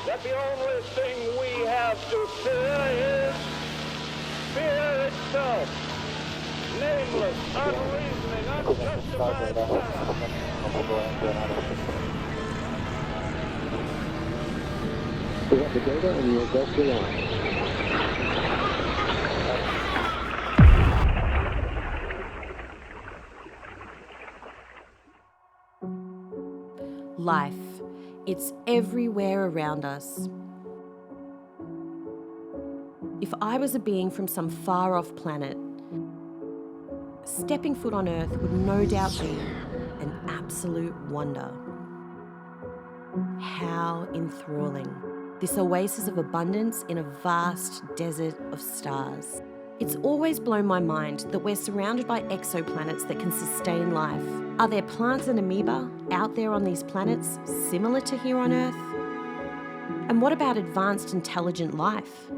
that the only thing we have to fear is fear itself. Nameless, unreasoning, unjustified terror. We have the data and we'll go through on. Life. It's everywhere around us. If I was a being from some far-off planet, stepping foot on Earth would no doubt be an absolute wonder. How enthralling. This oasis of abundance in a vast desert of stars. It's always blown my mind that we're surrounded by exoplanets that can sustain life. Are there plants and amoeba out there on these planets similar to here on Earth? And what about advanced intelligent life?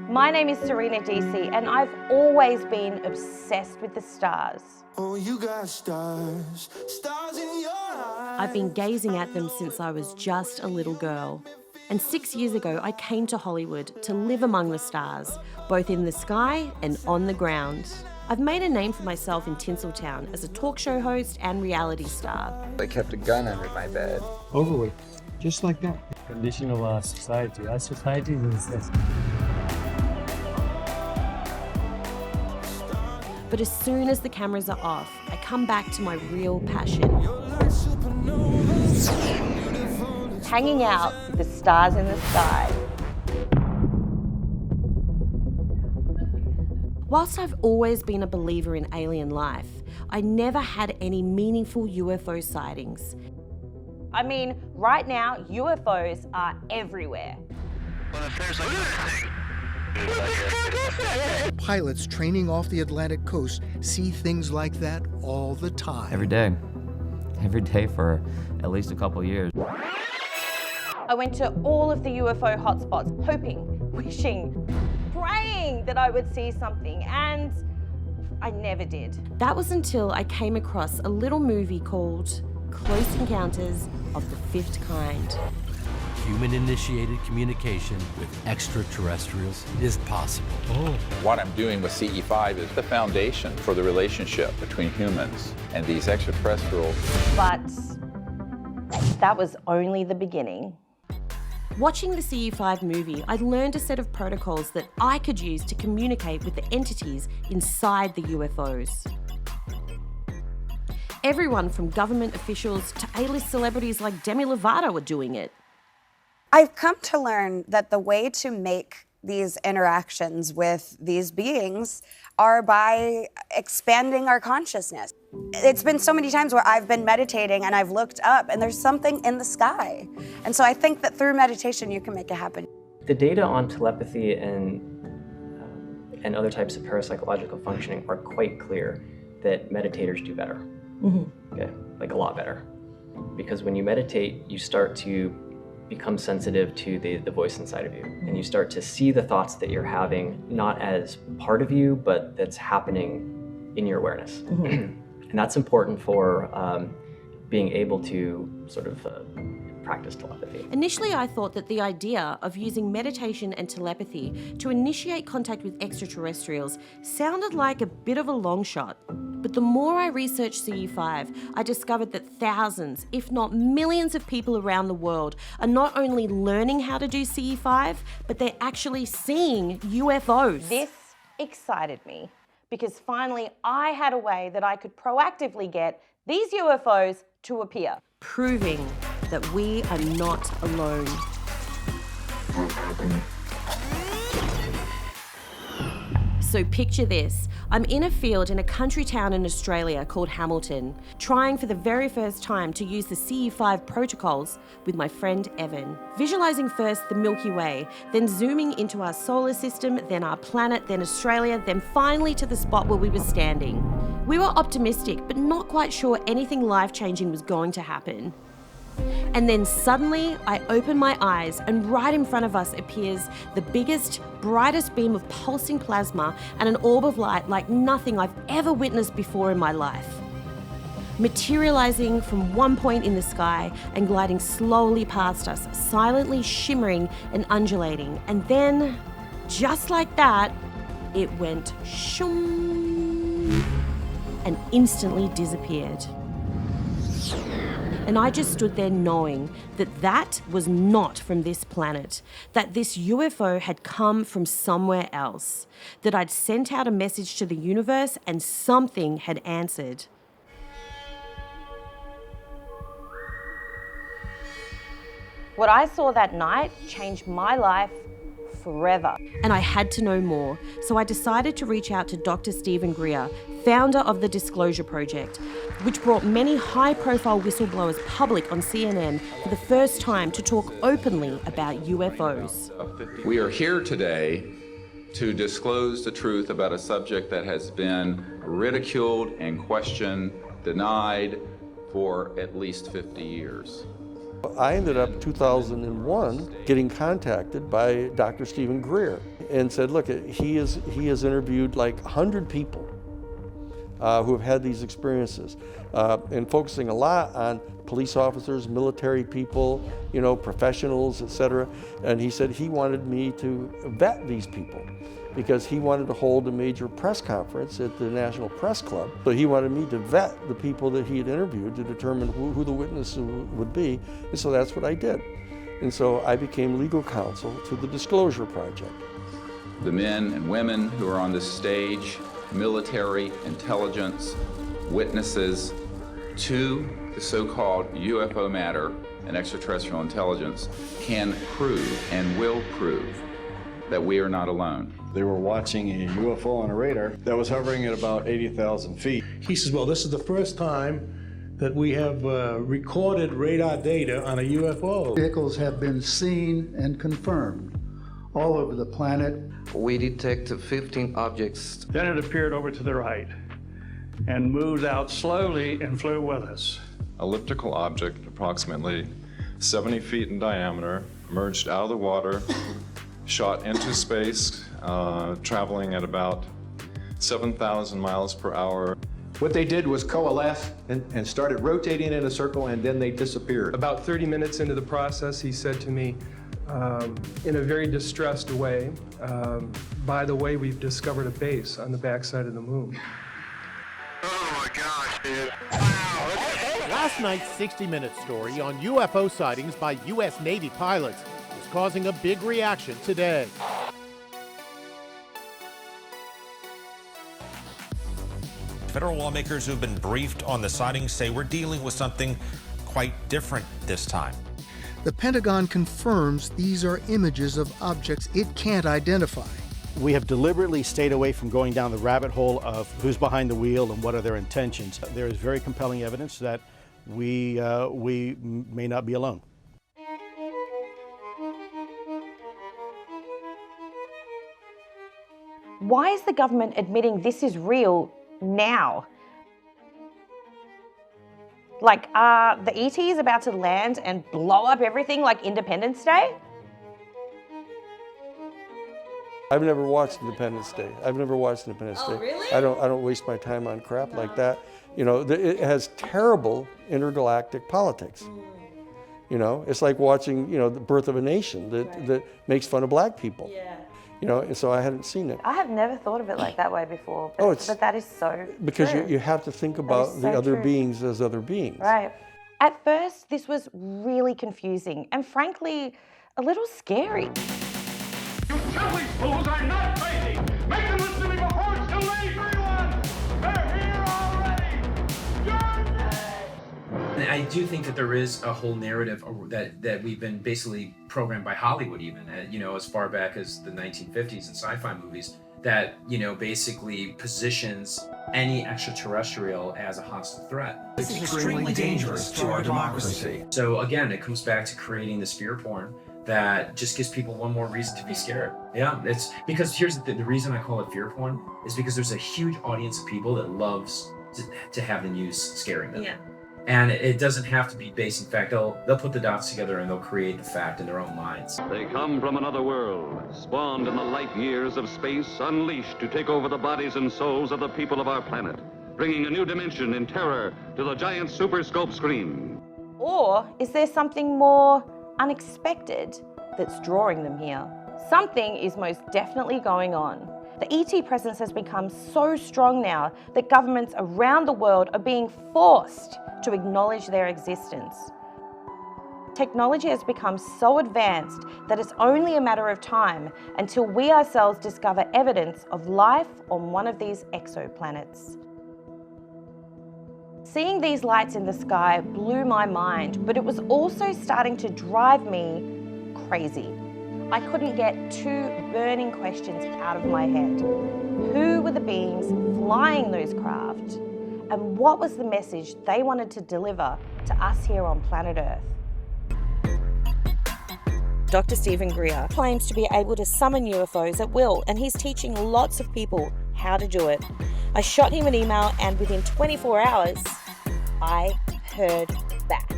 My name is Serena DC, and I've always been obsessed with the stars. Oh, you got stars, stars in your eyes. I've been gazing at them since I was just a little girl. And 6 years ago, I came to Hollywood to live among the stars, both in the sky and on the ground. I've made a name for myself in Tinseltown as a talk show host and reality star. I kept a gun under my bed. Over with. Just like that. Condition of our society. Our society is this. But as soon as the cameras are off, I come back to my real passion. Hanging out with the stars in the sky. Whilst I've always been a believer in alien life, I never had any meaningful UFO sightings. I mean, right now, UFOs are everywhere. Pilots training off the Atlantic coast see things like that all the time. Every day for at least a couple years. I went to all of the UFO hotspots, hoping, wishing, praying that I would see something, and I never did. That was until I came across a little movie called Close Encounters of the Fifth Kind. Human-initiated communication with extraterrestrials is possible. What I'm doing with CE5 is the foundation for the relationship between humans and these extraterrestrials. But that was only the beginning. Watching the CE5 movie, I learned a set of protocols that I could use to communicate with the entities inside the UFOs. Everyone from government officials to A-list celebrities like Demi Lovato were doing it. I've come to learn that the way to make these interactions with these beings are by expanding our consciousness. It's been so many times where I've been meditating and I've looked up and there's something in the sky. And so I think that through meditation you can make it happen. The data on telepathy and other types of parapsychological functioning are quite clear that meditators do better. Okay, like a lot better. Because when you meditate, you start to become sensitive to the voice inside of you. And you start to see the thoughts that you're having, not as part of you, but that's happening in your awareness. And that's important for being able to sort of practice telepathy. Initially, I thought that the idea of using meditation and telepathy to initiate contact with extraterrestrials sounded like a bit of a long shot. But the more I researched CE5, I discovered that thousands, if not millions of people around the world are not only learning how to do CE5, but they're actually seeing UFOs. This excited me because finally I had a way that I could proactively get these UFOs to appear. Proving that we are not alone. So picture this. I'm in a field in a country town in Australia called Hamilton, trying for the very first time to use the CE5 protocols with my friend Evan. Visualizing first the Milky Way, then zooming into our solar system, then our planet, then Australia, then finally to the spot where we were standing. We were optimistic, but not quite sure anything life-changing was going to happen. And then suddenly, I open my eyes and right in front of us appears the biggest, brightest beam of pulsing plasma and an orb of light like nothing I've ever witnessed before in my life. materializing from one point in the sky and gliding slowly past us, silently shimmering and undulating. And then, just like that, it went shoom and instantly disappeared. And I just stood there knowing that that was not from this planet, that this UFO had come from somewhere else, that I'd sent out a message to the universe and something had answered. What I saw that night changed my life forever. And I had to know more, so I decided to reach out to Dr. Stephen Greer, founder of the Disclosure Project, which brought many high-profile whistleblowers public on CNN for the first time to talk openly about UFOs. We are here today to disclose the truth about a subject that has been ridiculed and questioned, denied for at least 50 years. I ended up in 2001 getting contacted by Dr. Stephen Greer and said, look, he has interviewed like 100 people who have had these experiences and focusing a lot on police officers, military people, professionals, etc. And he said he wanted me to vet these people because he wanted to hold a major press conference at the National Press Club. So he wanted me to vet the people that he had interviewed to determine who the witnesses would be. And so that's what I did. And so I became legal counsel to the Disclosure Project. The men and women who are on this stage, military, intelligence, witnesses to the so-called UFO matter and extraterrestrial intelligence can prove and will prove that we are not alone. They were watching a UFO on a radar that was hovering at about 80,000 feet. He says, well, this is the first time that we have recorded radar data on a UFO. Vehicles have been seen and confirmed all over the planet. We detected 15 objects. Then it appeared over to the right and moved out slowly and flew with us. Elliptical object, approximately 70 feet in diameter, emerged out of the water, shot into space, traveling at about 7,000 miles per hour. What they did was coalesce and started rotating in a circle, and then they disappeared. About 30 minutes into the process, he said to me, in a very distressed way, by the way, we've discovered a base on the backside of the moon. Oh my gosh, dude. Wow. Last night's 60-minute story on UFO sightings by U.S. Navy pilots is causing a big reaction today. Federal lawmakers who've been briefed on the sightings say we're dealing with something quite different this time. The Pentagon confirms these are images of objects it can't identify. We have deliberately stayed away from going down the rabbit hole of who's behind the wheel and what are their intentions. There is very compelling evidence that we may not be alone. Why is the government admitting this is real now? Like, are the ETs about to land and blow up everything like Independence Day? I've never watched Independence Day. I've never watched Independence Day. Really? I don't waste my time on crap like that. It has terrible intergalactic politics. It's like watching, the Birth of a Nation that makes fun of black people. Yeah. And so I hadn't seen it. I have never thought of it like that way before, but that is so because true. you have to think about the other beings as other beings. Right. At first, this was really confusing and frankly, a little scary. You tell these fools I'm not crazy! Make them listen to me before it's too late! Everyone! They're here already! You're next! I do think that there is a whole narrative that we've been basically programmed by Hollywood even, as far back as the 1950s and sci-fi movies, that, basically positions any extraterrestrial as a hostile threat. This is extremely dangerous to our democracy. So again, it comes back to creating this fear porn that just gives people one more reason to be scared. Yeah, it's because here's the reason I call it fear porn is because there's a huge audience of people that loves to have the news scaring them. Yeah. And it doesn't have to be based in fact. They'll put the dots together and they'll create the fact in their own minds. They come from another world, spawned in the light years of space, unleashed to take over the bodies and souls of the people of our planet. bringing a new dimension in terror to the giant Super Scope screen. Or is there something more unexpected that's drawing them here? Something is most definitely going on. The ET presence has become so strong now that governments around the world are being forced to acknowledge their existence. Technology has become so advanced that it's only a matter of time until we ourselves discover evidence of life on one of these exoplanets. Seeing these lights in the sky blew my mind, but it was also starting to drive me crazy. I couldn't get two burning questions out of my head. Who were the beings flying those craft? And what was the message they wanted to deliver to us here on planet Earth? Dr. Stephen Greer claims to be able to summon UFOs at will, and he's teaching lots of people how to do it. I shot him an email, and within 24 hours, I heard back.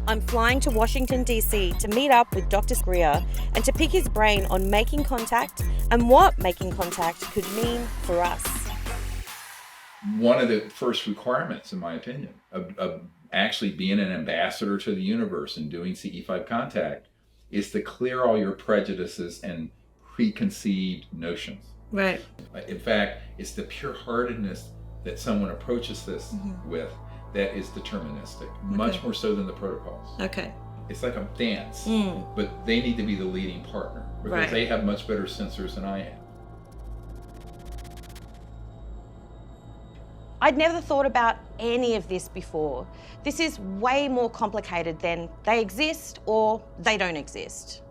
I'm flying to Washington, DC to meet up with Dr. Greer and to pick his brain on making contact and what making contact could mean for us. One of the first requirements, in my opinion, of actually being an ambassador to the universe and doing CE5 contact is to clear all your prejudices and preconceived notions. Right. In fact, it's the pure-heartedness that someone approaches this with that is deterministic, much more so than the protocols. Okay. It's like a dance, but they need to be the leading partner because they have much better sensors than I am. I'd never thought about any of this before. This is way more complicated than they exist or they don't exist.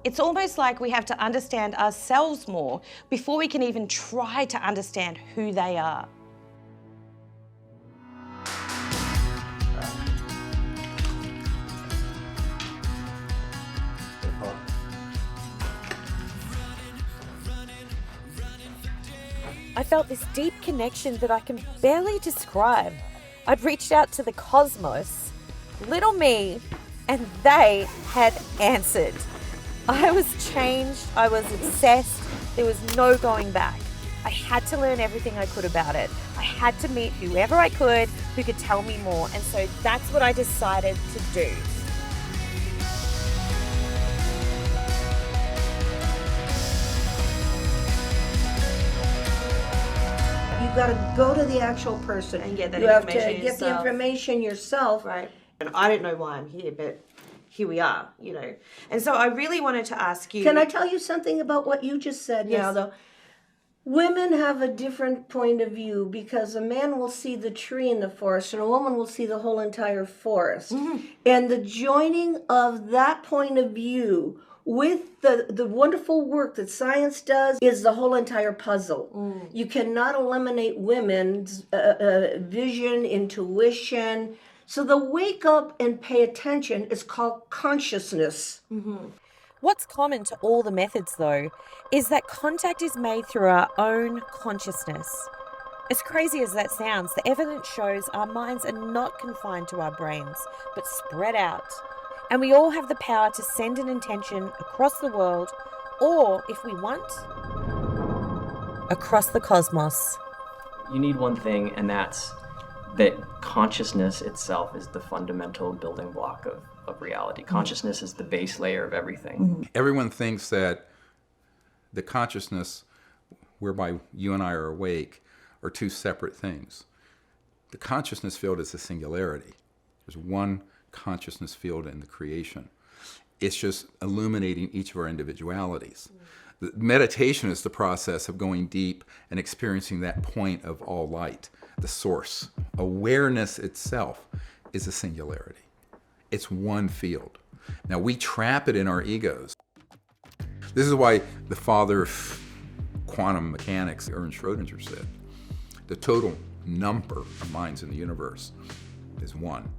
It's almost like we have to understand ourselves more before we can even try to understand who they are. I felt this deep connection that I can barely describe. I'd reached out to the cosmos, little me, and they had answered. I was changed, I was obsessed, there was no going back. I had to learn everything I could about it. I had to meet whoever I could who could tell me more, and so that's what I decided to do. You've got to go to the actual person and get that you have to information get the yourself. information yourself. Right. And I don't know why I'm here, but here we are, you know. And so I really wanted to ask you... Can I tell you something about what you just said now, though? Women have a different point of view because a man will see the tree in the forest and a woman will see the whole entire forest. And the joining of that point of view with the wonderful work that science does is the whole entire puzzle. You cannot eliminate women's vision, intuition. So the wake up and pay attention is called consciousness. What's common to all the methods, though, is that contact is made through our own consciousness. As crazy as that sounds, the evidence shows our minds are not confined to our brains, but spread out. And we all have the power to send an intention across the world, or, if we want, across the cosmos. You need one thing, and that's that consciousness itself is the fundamental building block of reality. Consciousness is the base layer of everything. Everyone thinks that the consciousness whereby you and I are awake are two separate things. The consciousness field is a singularity. There's one consciousness field in the creation. It's just illuminating each of our individualities. The meditation is the process of going deep and experiencing that point of all light, the source. Awareness itself is a singularity. It's one field. Now we trap it in our egos. This is why the father of quantum mechanics, Ernst Schrödinger, said, the total number of minds in the universe is one.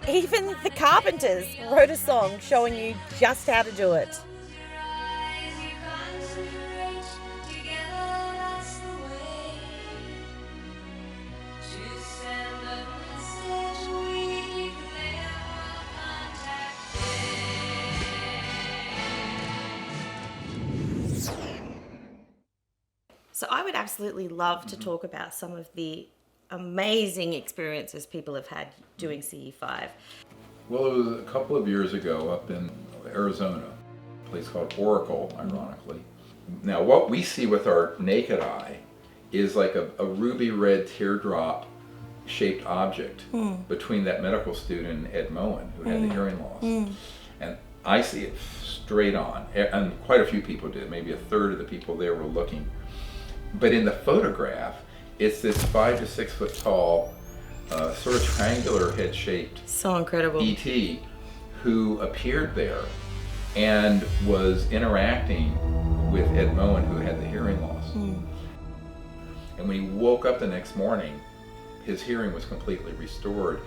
Even the Carpenters wrote a song showing you just how to do it. So I would absolutely love to talk about some of the amazing experiences people have had doing CE5. Well, it was a couple of years ago up in Arizona, a place called Oracle, ironically. Now, what we see with our naked eye is like a ruby red teardrop shaped object between that medical student and Ed Moen, who had the hearing loss. And I see it straight on, and quite a few people did, maybe a third of the people there were looking. But in the photograph, it's this 5 to 6 foot tall, sort of triangular head shaped So incredible. ET who appeared there and was interacting with Ed Moen, who had the hearing loss. And when he woke up the next morning, his hearing was completely restored.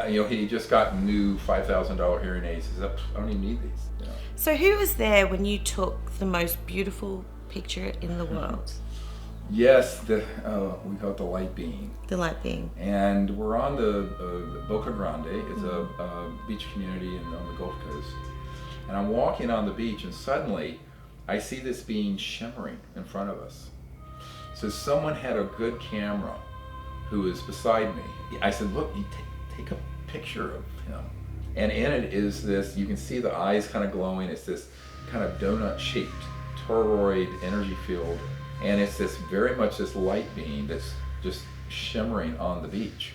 He just got new $5,000 hearing aids. He said, I don't even need these. So who was there when you took the most beautiful picture in the world? Yes, we call it the light beam. The light beam. And we're on the Boca Grande. It's a beach community on the Gulf Coast. And I'm walking on the beach, and suddenly I see this being shimmering in front of us. So someone had a good camera who was beside me. I said, look, you take a picture of him. And in it is this, you can see the eyes kind of glowing. It's this kind of donut-shaped toroid energy field. And it's this very much this light beam that's just shimmering on the beach.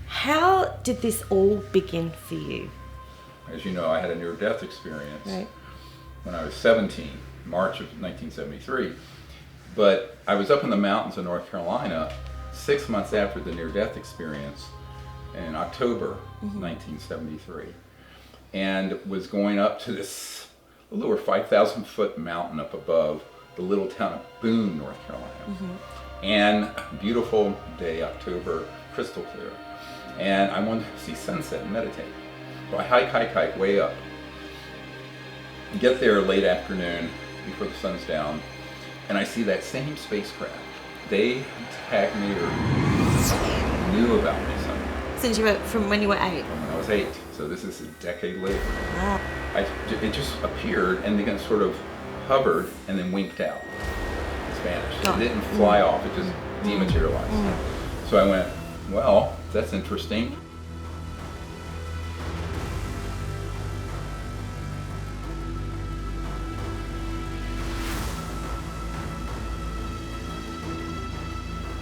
How did this all begin for you? As you know, I had a near-death experience when I was 17, March of 1973. But I was up in the mountains of North Carolina 6 months after the near-death experience in October 1973, and was going up to this little over 5,000 foot mountain up above the little town of Boone, North Carolina. And beautiful day, October, crystal clear. And I wanted to see sunset and meditate. So I hike way up. Get there late afternoon before the sun's down, and I see that same spacecraft. They tagged me or knew about me somehow. Since you were from when you were 8? From when I was 8. So this is a decade later. Wow. It just appeared and then sort of hovered and then winked out. It vanished. It didn't fly off, it just dematerialized. So I went, well, that's interesting.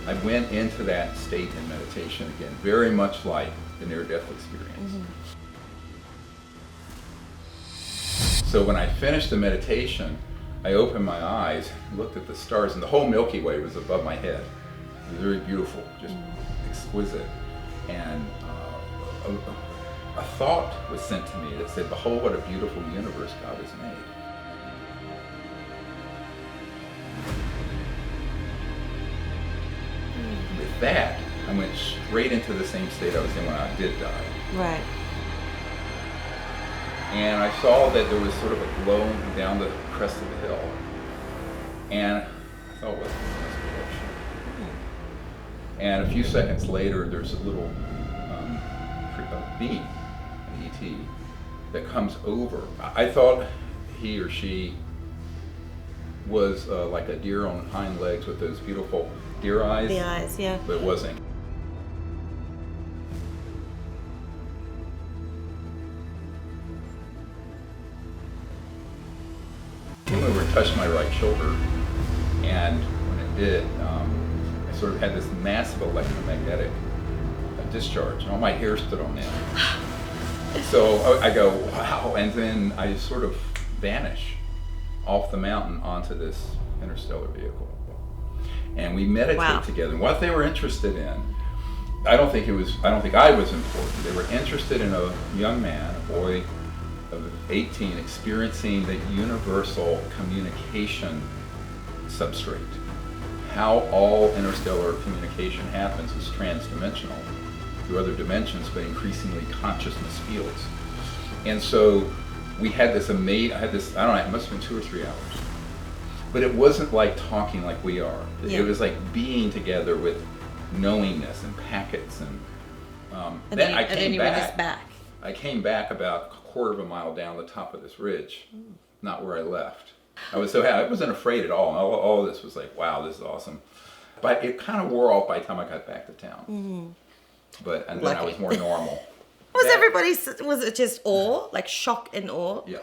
I went into that state in meditation again, very much like the near-death experience. So when I finished the meditation, I opened my eyes, looked at the stars, and the whole Milky Way was above my head. It was very beautiful, just exquisite. And a thought was sent to me that said, behold, what a beautiful universe God has made. With that, I went straight into the same state I was in when I did die. Right. And I saw that there was sort of a glow down the crest of the hill. And I thought, what's this direction? And a few seconds later, there's a little beam, an ET, that comes over. I thought he or she was like a deer on hind legs with those beautiful deer eyes. The eyes, yeah. But it wasn't. Came over and touched my right shoulder, and when it did, I sort of had this massive electromagnetic discharge, and all my hair stood on end. So I go, wow, and then I just sort of vanish off the mountain onto this interstellar vehicle. And we meditate together. And what they were interested in, I don't think I was important. They were interested in a young man, a boy of 18, experiencing the universal communication substrate. How all interstellar communication happens is transdimensional through other dimensions, but increasingly consciousness fields. And so we had this amazing, I don't know, it must have been 2 or 3 hours. But it wasn't like talking like we are. Yeah. It was like being together with knowingness and packets. And then I came back. I came back about a quarter of a mile down the top of this ridge, not where I left. I was so happy. I wasn't afraid at all. All this was like, wow, this is awesome. But it kind of wore off by the time I got back to town. And then I was more normal. Was it just awe, like shock and awe? Yeah.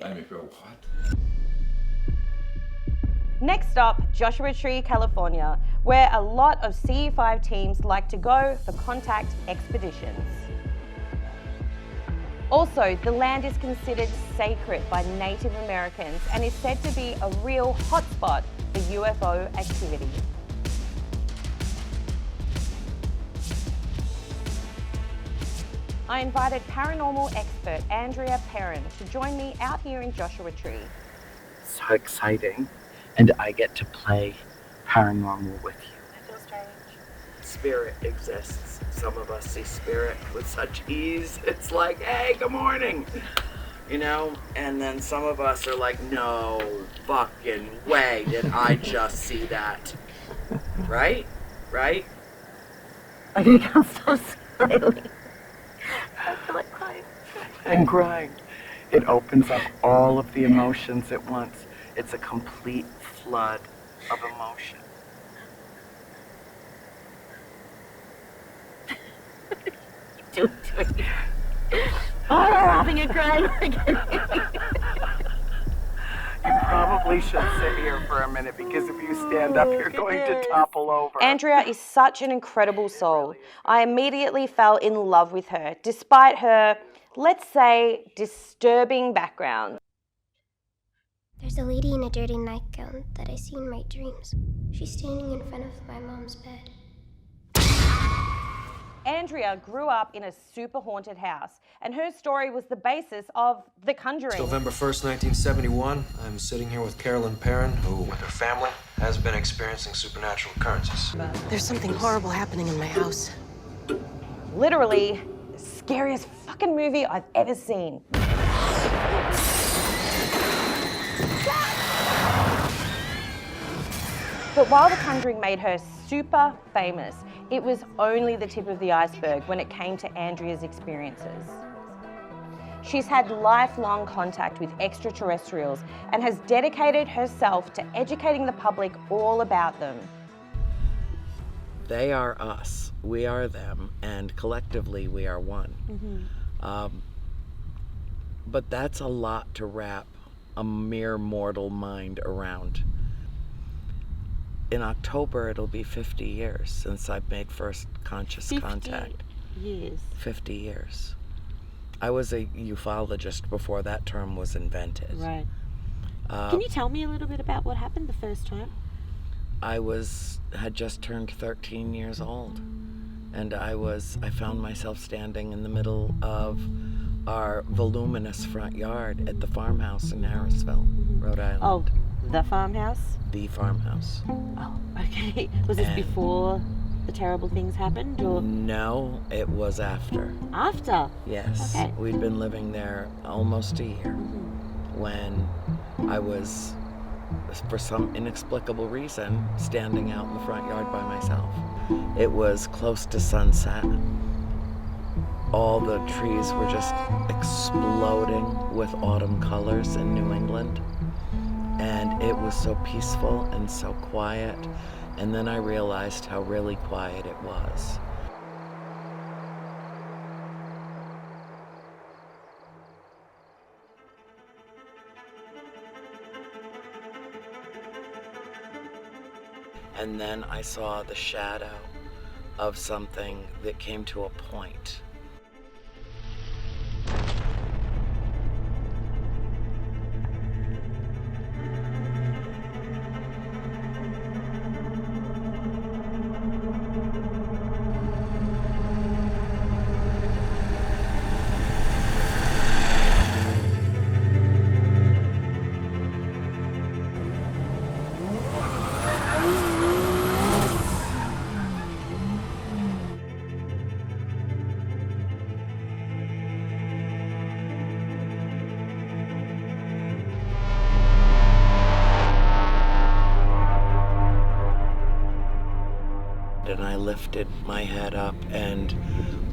I mean, what? Next up, Joshua Tree, California, where a lot of CE5 teams like to go for contact expeditions. Also, the land is considered sacred by Native Americans and is said to be a real hotspot for UFO activity. I invited paranormal expert Andrea Perron to join me out here in Joshua Tree. So exciting, and I get to play paranormal with you. I feel strange. Spirit exists. Some of us see spirit with such ease. It's like, hey, good morning, you know? And then some of us are like, no fucking way did I just see that. Right? Right? I think I'm so silly. I feel like crying. And crying. It opens up all of the emotions at once. It's a complete flood of emotion. I'm having a cry. You probably should sit here for a minute because if you stand up, you're going to topple over. Andrea is such an incredible soul. I immediately fell in love with her, despite her, let's say, disturbing background. There's a lady in a dirty nightgown that I see in my dreams. She's standing in front of my mom's bed. Andrea grew up in a super haunted house, and her story was the basis of The Conjuring. It's November 1st, 1971. I'm sitting here with Carolyn Perron, who, with her family, has been experiencing supernatural occurrences. There's something horrible happening in my house. Literally, the scariest fucking movie I've ever seen. But while The Conjuring made her super famous, it was only the tip of the iceberg when it came to Andrea's experiences. She's had lifelong contact with extraterrestrials and has dedicated herself to educating the public all about them. They are us, we are them, and collectively we are one. But that's a lot to wrap a mere mortal mind around. In October, it'll be 50 years since I made first conscious contact. 50 years. 50 years. I was a ufologist before that term was invented. Right. Can you tell me a little bit about what happened the first time? I had just turned 13 years old, and I found myself standing in the middle of our voluminous front yard at the farmhouse in Harrisville, Rhode Island. Oh, the farmhouse? The farmhouse. Oh, okay. Was this before the terrible things happened, or? No, it was after. After? Yes. Okay. We'd been living there almost a year when I was, for some inexplicable reason, standing out in the front yard by myself. It was close to sunset. All the trees were just exploding with autumn colors in New England. And it was so peaceful and so quiet. And then I realized how really quiet it was. And then I saw the shadow of something that came to a point. And I lifted my head up and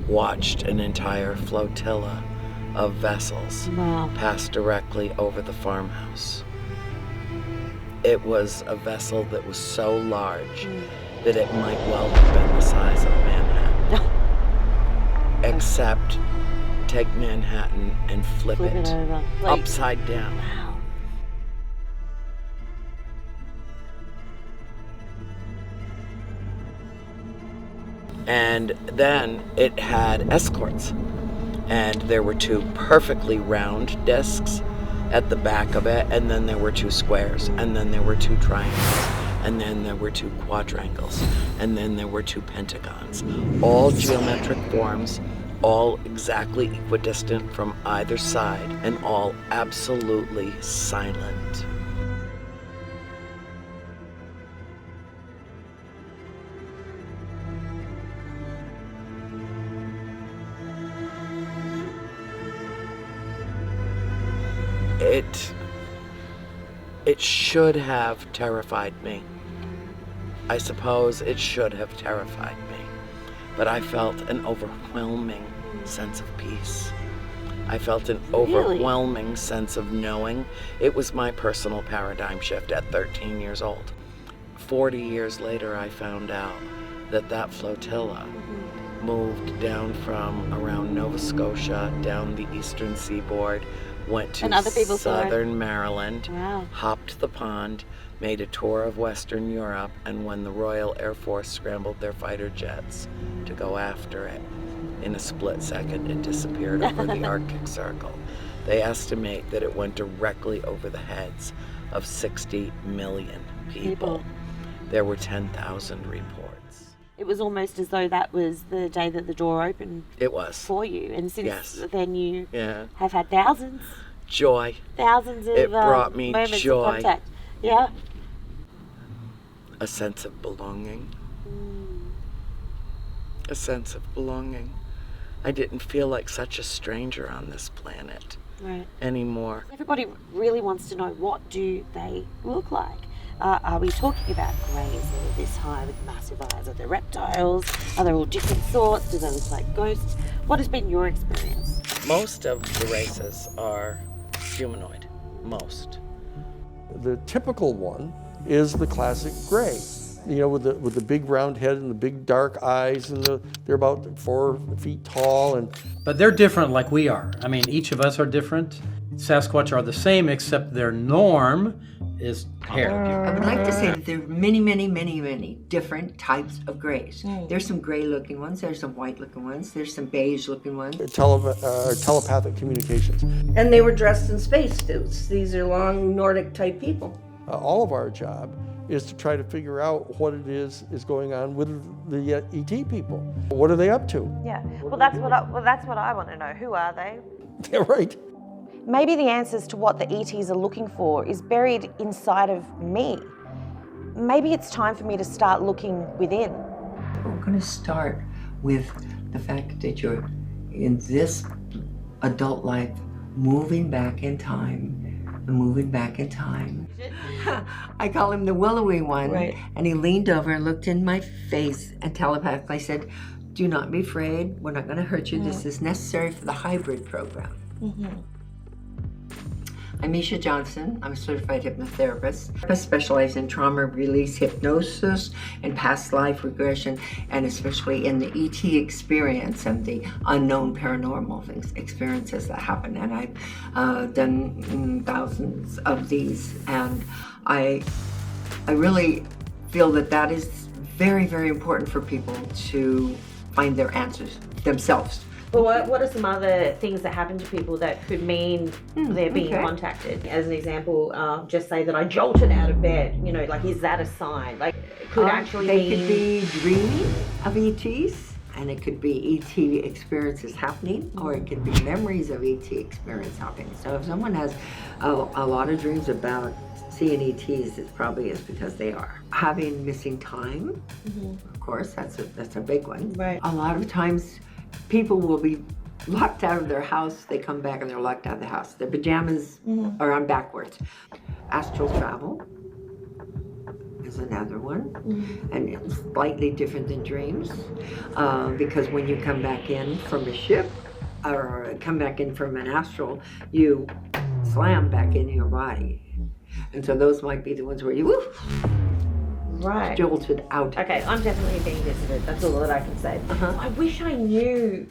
watched an entire flotilla of vessels pass directly over the farmhouse. it was a vessel that was so large that it might well have been the size of Manhattan. Except take Manhattan and flip it over, like, upside down. Wow. And then it had escorts. And there were 2 perfectly round discs at the back of it, and then there were 2 squares, and then there were 2 triangles, and then there were 2 quadrangles, and then there were 2 pentagons. All geometric forms, all exactly equidistant from either side, and all absolutely silent. It should have terrified me. I suppose it should have terrified me. But I felt an overwhelming sense of peace. I felt an overwhelming sense of knowing. It was my personal paradigm shift at 13 years old. 40 years later, I found out that that flotilla moved down from around Nova Scotia, down the eastern seaboard, went to southern Maryland, hopped the pond, made a tour of Western Europe, and when the Royal Air Force scrambled their fighter jets to go after it, in a split second it disappeared over the Arctic Circle. They estimate that it went directly over the heads of 60 million people. There were 10,000 reports. It was almost as though that was the day that the door opened. It was. For you. And since then you have had thousands. Joy. Thousands of it brought me moments joy. of contact. Yeah. A sense of belonging. A sense of belonging. I didn't feel like such a stranger on this planet anymore. Everybody really wants to know, what do they look like? Are we talking about greys that are this high with massive eyes? Are they reptiles? Are they all different sorts? Do they look like ghosts? What has been your experience? Most of the races are humanoid. Most. The typical one is the classic gray. You know, with the big round head and the big dark eyes, and they're about 4 feet tall. But they're different like we are. I mean, each of us are different. Sasquatch are the same, except their norm is hair. I would like to say that there are many, many, many, many different types of grays. There's some gray-looking ones, there's some white-looking ones, there's some beige-looking ones. Telepathic communications. And they were dressed in spacesuits. These are long Nordic-type people. All of our job is to try to figure out what it is going on with the ET people. What are they up to? Yeah. Well, that's what I want to know. Who are they? Yeah, right. Maybe the answers to what the ETs are looking for is buried inside of me. Maybe it's time for me to start looking within. We're going to start with the fact that you're in this adult life moving back in time. I call him the willowy one. Right. And he leaned over and looked in my face and telepathically said, "Do not be afraid. We're not going to hurt you. This is necessary for the hybrid program." I'm Meisha Johnson. I'm a certified hypnotherapist. I specialize in trauma release hypnosis and past life regression, and especially in the ET experience and the unknown paranormal experiences that happen. And I've done thousands of these, and I really feel that is very, very important for people to find their answers themselves. Well, what are some other things that happen to people that could mean they're being contacted? As an example, just say that I jolted out of bed. You know, like, is that a sign? Like, it could actually they could be dreaming of ETs, and it could be ET experiences happening, or it could be memories of ET experience happening. So if someone has a lot of dreams about seeing ETs, it probably is because they are having missing time. Of course, that's a big one. Right. A lot of times, people will be locked out of their house. They come back and they're locked out of the house. Their pajamas are on backwards. Astral travel is another one, and it's slightly different than dreams, because when you come back in from a ship or come back in from an astral, you slam back into your body. And so those might be the ones where you Right. jolted out. Okay, I'm definitely being visited. That's all that I can say. I wish I knew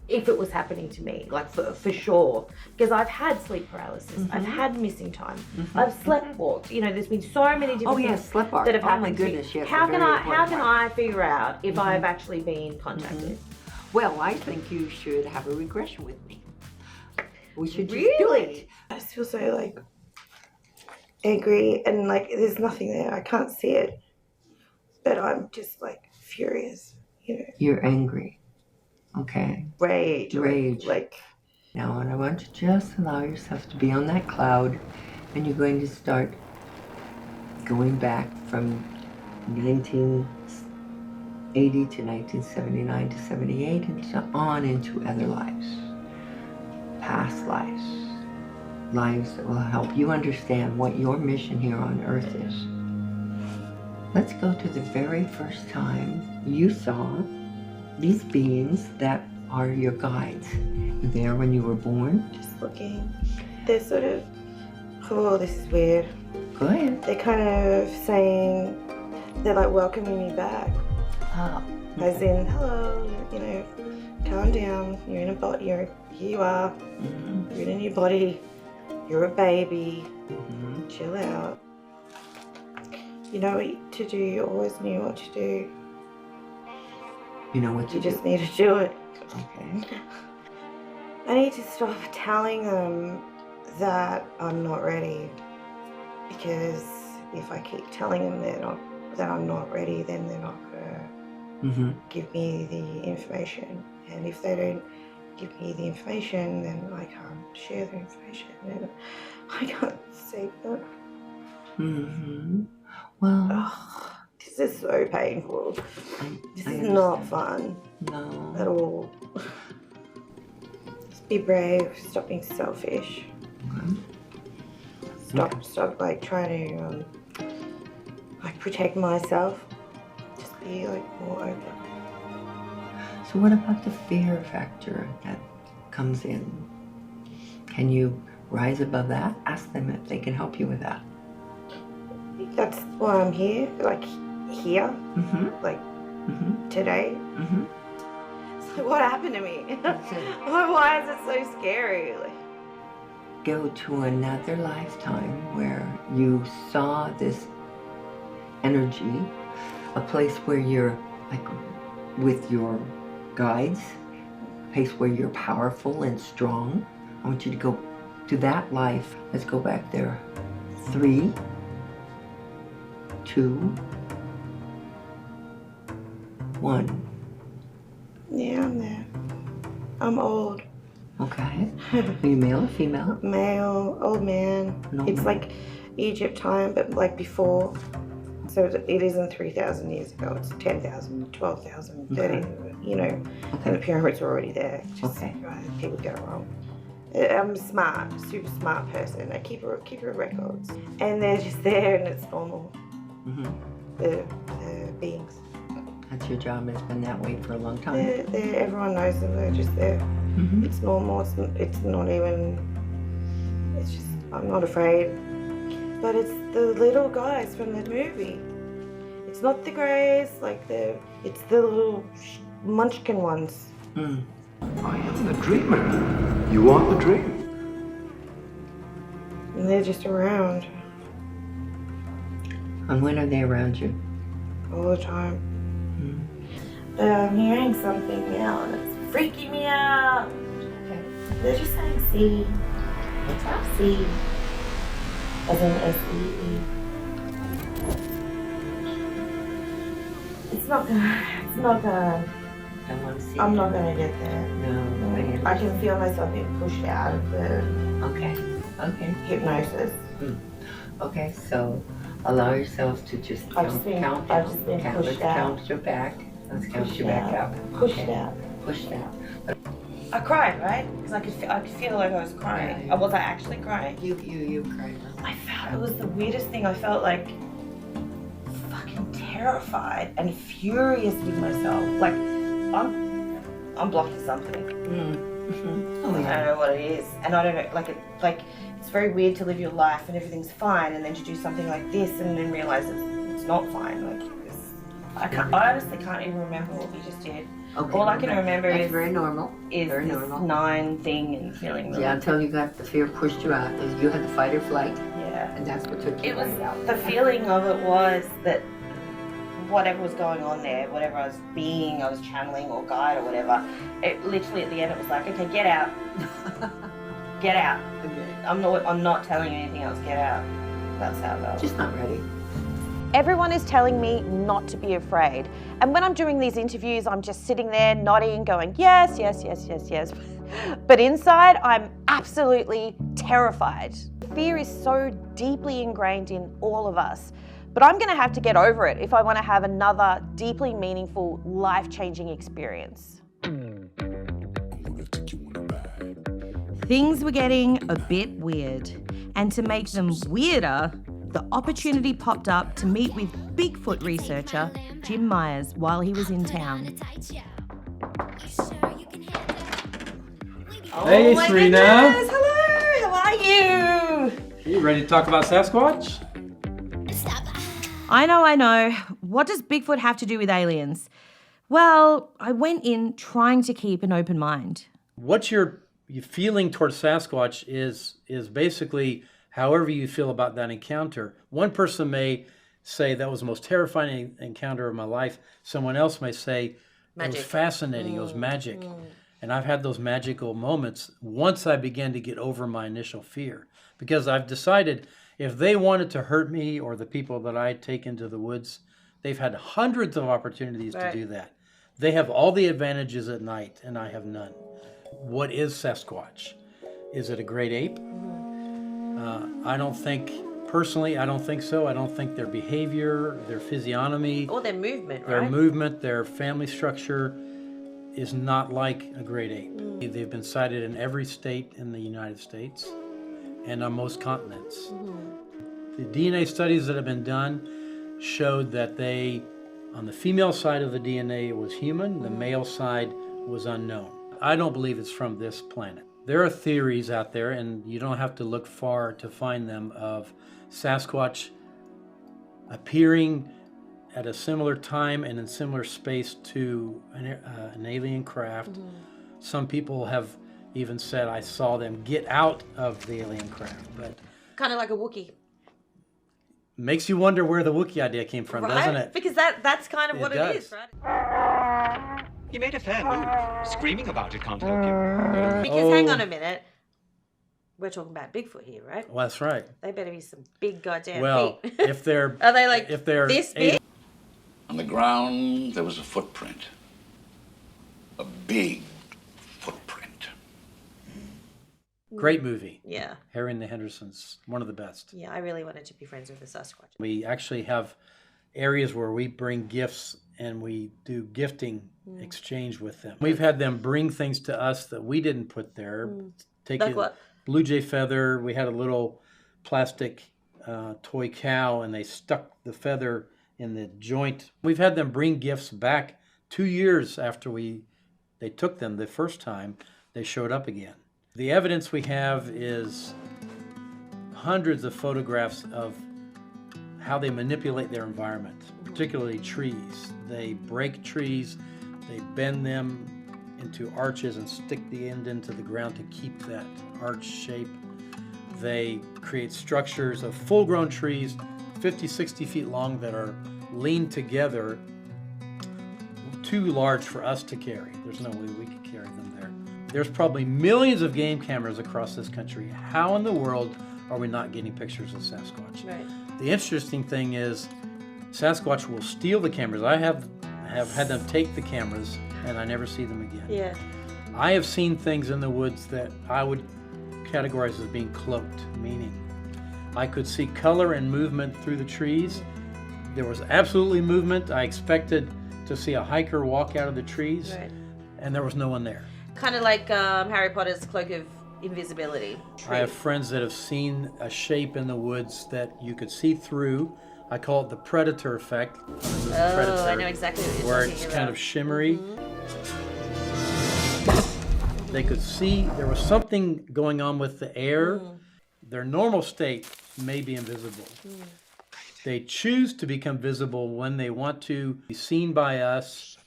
if it was happening to me, like for sure. Because I've had sleep paralysis. I've had missing time. I've sleptwalked. You know, there's been so many different things sleptwalk. that have Oh my happened to me. goodness, yes, How a can very I important one. figure out if I've actually been contacted? Well, I think you should have a regression with me. We should just do Really? it. I just feel so like angry and like there's nothing there. I can't see it. But I'm just like furious, you know. You're angry. Okay. Rage. Rage. Like Now, and I want you to just allow yourself to be on that cloud, and you're going to start going back from 1980 to 1979 to 78 and so on into other lives, past lives, lives that will help you understand what your mission here on Earth is. Let's go to the very first time you saw these beings that are your guides. There when you were born? just looking. They're sort of, oh, this is weird. Go ahead. They're kind of saying, they're like welcoming me back. As in, hello, you know, calm down. You're in a body. Here you are. You're in a new body. You're a baby. Chill out. You know what to do. You always knew what to do. You know what to You do? just need to do it. Okay. I need to stop telling them that I'm not ready. Because if I keep telling them that I'm not ready, then they're not gonna give me the information. And if they don't give me the information, then I can't share the information. And I can't save them. Well, this is so painful. This I is not fun. No. At all. Just be brave. Stop being selfish. Stop like trying to like protect myself. Just be like more open. So what about the fear factor that comes in? Can you rise above that? Ask them if they can help you with that. That's why I'm here. Like here. Like today. So what happened to me? Why is it so scary? Like, Go to another lifetime where you saw this energy, a place where you're like with your guides, a place where you're powerful and strong. I want you to go to that life. Let's go back there. 3, 2, 1. yeah, I'm there. I'm old. Okay. Are you male or female? Male, old man. No. It's like Egypt time, but like before. So it isn't 3,000 years ago. It's 10,000, 12,000, 30, you know. And the pyramids were already there. Just, people get it wrong. I'm smart, super smart person. I keep records. And they're just there and it's normal. The beings. That's your job. It's been that way for a long time. Everyone knows them. They're just there. It's normal. It's not even. It's just. I'm not afraid. But it's the little guys from the movie. It's not the greys. It's the little munchkin ones. I am the dreamer. You are the dream. And they're just around And when are they around you? all the time. But I'm hearing something now, and it's freaking me out. They're just saying C. What's that? C. As in S-E-E. It's not gonna, I want to see. I'm not gonna get there. No, I can feel myself being pushed out of the Okay. hypnosis. Okay, so allow yourself to just I've just been pushed Let's out. count you back. Let's count you back up. Pushed out. Pushed out. I cried, right? Because I could feel like I was crying. Was I actually crying? You cried. I felt it was the weirdest thing. I felt like fucking terrified and furious with myself. Like I'm blocking something. Oh, I don't know what it is, and I don't know. Like it's it's very weird to live your life and everything's fine, and then to do something like this and then realize it's not fine. Like, I honestly can't even remember what we just did. Okay, all I can remember that's is very normal. Is very this normal. 9 thing and feeling really. Yeah, until you got the fear pushed you out. You had the fight or flight. Yeah. And that's what took you out. The feeling of it was that whatever was going on there, whatever I was channeling or guide or whatever, it literally at the end it was like, okay, get out. Get out. Okay. I'm not telling you anything else, get out. That's how it felt. Just not ready. Everyone is telling me not to be afraid. And when I'm doing these interviews, I'm just sitting there nodding, going, yes, yes, yes, yes, yes. But inside, I'm absolutely terrified. Fear is so deeply ingrained in all of us. But I'm gonna have to get over it if I wanna have another deeply meaningful, life-changing experience. Things were getting a bit weird. And to make them weirder, the opportunity popped up to meet with Bigfoot researcher Jim Myers while he was in town. Hey, Serena. Goodness. Hello, how are you? You ready to talk about Sasquatch? I know. What does Bigfoot have to do with aliens? Well, I went in trying to keep an open mind. What your feeling towards Sasquatch is basically however you feel about that encounter. One person may say that was the most terrifying encounter of my life. Someone else may say it was fascinating, it was magic. And I've had those magical moments once I began to get over my initial fear. Because I've decided if they wanted to hurt me or the people that I take into the woods, they've had hundreds of opportunities to do that. They have all the advantages at night, and I have none. What is Sasquatch? Is it a great ape? I don't think, personally, I don't think so. I don't think their behavior, their physiognomy, Or their movement, their right? movement, their family structure is not like a great ape. They've been sighted in every state in the United States and on most continents. The DNA studies that have been done showed that on the female side of the DNA it was human, the male side was unknown. I don't believe it's from this planet. There are theories out there, and you don't have to look far to find them, of Sasquatch appearing at a similar time and in similar space to an alien craft. Some people have even said, I saw them get out of the alien craft, but Kind of like a Wookiee. makes you wonder where the Wookiee idea came from, doesn't it? Because that's kind of what it is, right? You made a fair move. Screaming about it can't help you. Because hang on a minute. We're talking about Bigfoot here, right? Well, that's right. They better be some big goddamn feet. if they're Are they like if they're this big? On the ground, there was a footprint. A big footprint. Great movie. Yeah. Harry and the Hendersons, one of the best. Yeah, I really wanted to be friends with the Sasquatch. We actually have areas where we bring gifts and we do gifting exchange with them. We've had them bring things to us that we didn't put there. Take Like a what? blue jay feather. We had a little plastic toy cow, and they stuck the feather in the joint. We've had them bring gifts back 2 years after they took them the first time. They showed up again. The evidence we have is hundreds of photographs of how they manipulate their environment, particularly trees. They break trees, they bend them into arches and stick the end into the ground to keep that arch shape. They create structures of full-grown trees, 50, 60 feet long, that are leaned together, too large for us to carry. There's no way we could carry them there. There's probably millions of game cameras across this country. How in the world are we not getting pictures of Sasquatch? Right. The interesting thing is Sasquatch will steal the cameras. I have had them take the cameras, and I never see them again. Yeah. I have seen things in the woods that I would categorize as being cloaked, meaning I could see color and movement through the trees. There was absolutely movement. I expected to see a hiker walk out of the trees, Right. and there was no one there. Kind of like Harry Potter's Cloak of Invisibility. I have friends that have seen a shape in the woods that you could see through. I call it the predator effect. Oh, I know exactly what you're where talking it's about. kind of shimmery. They could see there was something going on with the air. Their normal state may be invisible. They choose to become visible when they want to be seen by us.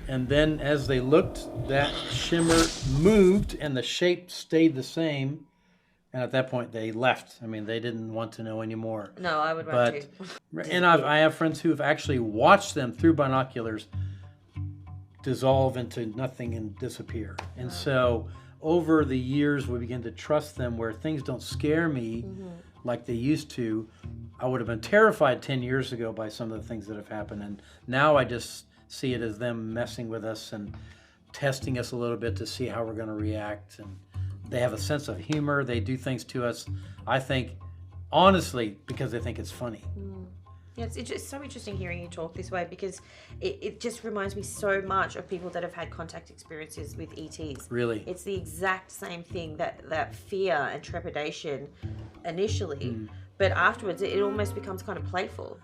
And then as they looked, that shimmer moved and the shape stayed the same. And at that point, they left. I mean, they didn't want to know anymore. No, I would run too. And I have friends who have actually watched them through binoculars dissolve into nothing and disappear. And so over the years, we begin to trust them where things don't scare me like they used to. I would have been terrified 10 years ago by some of the things that have happened. And now I just see it as them messing with us and testing us a little bit to see how we're going to react. And they have a sense of humor. They do things to us, I think, honestly, because they think it's funny. Yeah, it's so interesting hearing you talk this way because it just reminds me so much of people that have had contact experiences with ETs. Really? It's the exact same thing, that fear and trepidation initially, but afterwards it almost becomes kind of playful,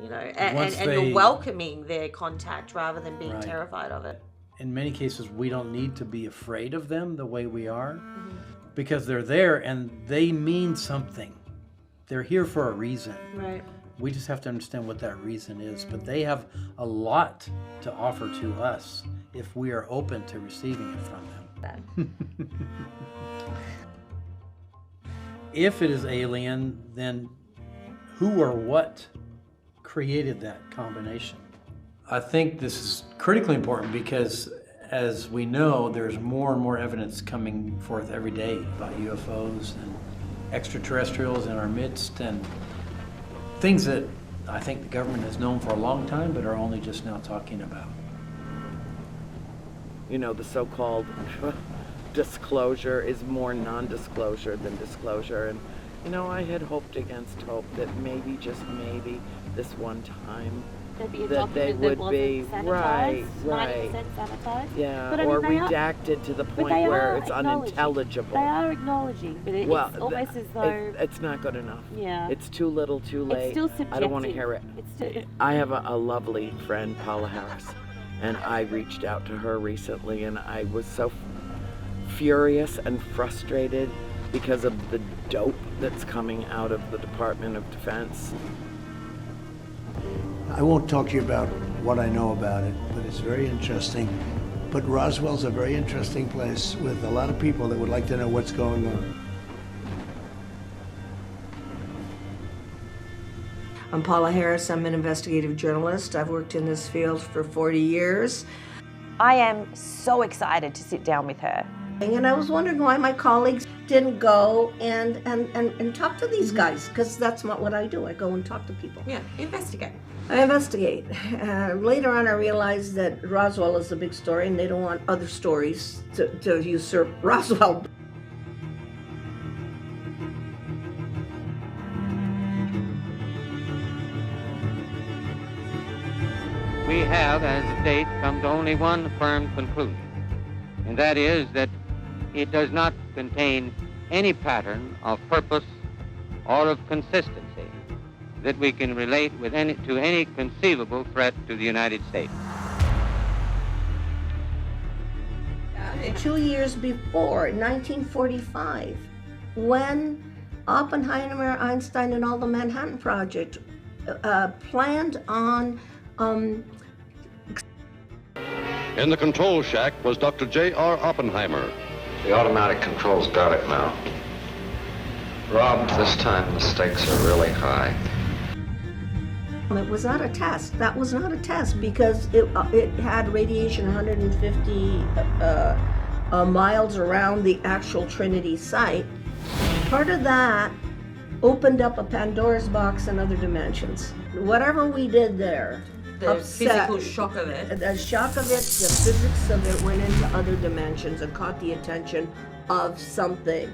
you know, and you're welcoming their contact rather than being terrified of it. In many cases, we don't need to be afraid of them the way we are because they're there and they mean something. They're here for a reason. Right. We just have to understand what that reason is, but they have a lot to offer to us if we are open to receiving it from them. If it is alien, then who or what created that combination? I think this is critically important because, as we know, there's more and more evidence coming forth every day about UFOs and extraterrestrials in our midst and things that I think the government has known for a long time but are only just now talking about. You know, the so-called disclosure is more non-disclosure than disclosure. And, you know, I had hoped against hope that maybe, just maybe, this one time, that they would be right, 90% sanitized. yeah, But I mean, or they are- redacted to the but point they where are it's acknowledging. unintelligible. They are acknowledging, but it's almost as though it's not good enough. Yeah. It's too little, too late. It's still I don't want to subjective. hear it. It's still, I have a lovely friend, Paula Harris, and I reached out to her recently, and I was so furious and frustrated because of the dope that's coming out of the Department of Defense. I won't talk to you about what I know about it, but it's very interesting. But Roswell's a very interesting place with a lot of people that would like to know what's going on. I'm Paula Harris. I'm an investigative journalist. I've worked in this field for 40 years. I am so excited to sit down with her. And I was wondering why my colleagues didn't go and talk to these guys, because that's not what I do. I go and talk to people. Yeah, investigate. I investigate. Later on, I realized that Roswell is a big story, and they don't want other stories to usurp Roswell. We have, as of date, come to only one firm conclusion, and that is that it does not contain any pattern of purpose or of consistency that we can relate to any conceivable threat to the United States. 2 years before, 1945, when Oppenheimer, Einstein, and all the Manhattan Project planned on In the control shack was Dr. J.R. Oppenheimer. The automatic controls got it now. Rob, this time the stakes are really high. It was not a test. That was not a test because it had radiation 150 miles around the actual Trinity site. Part of that opened up a Pandora's box in other dimensions. Whatever we did there, The physical shock of it. The shock of it, the physics of it went into other dimensions and caught the attention of something.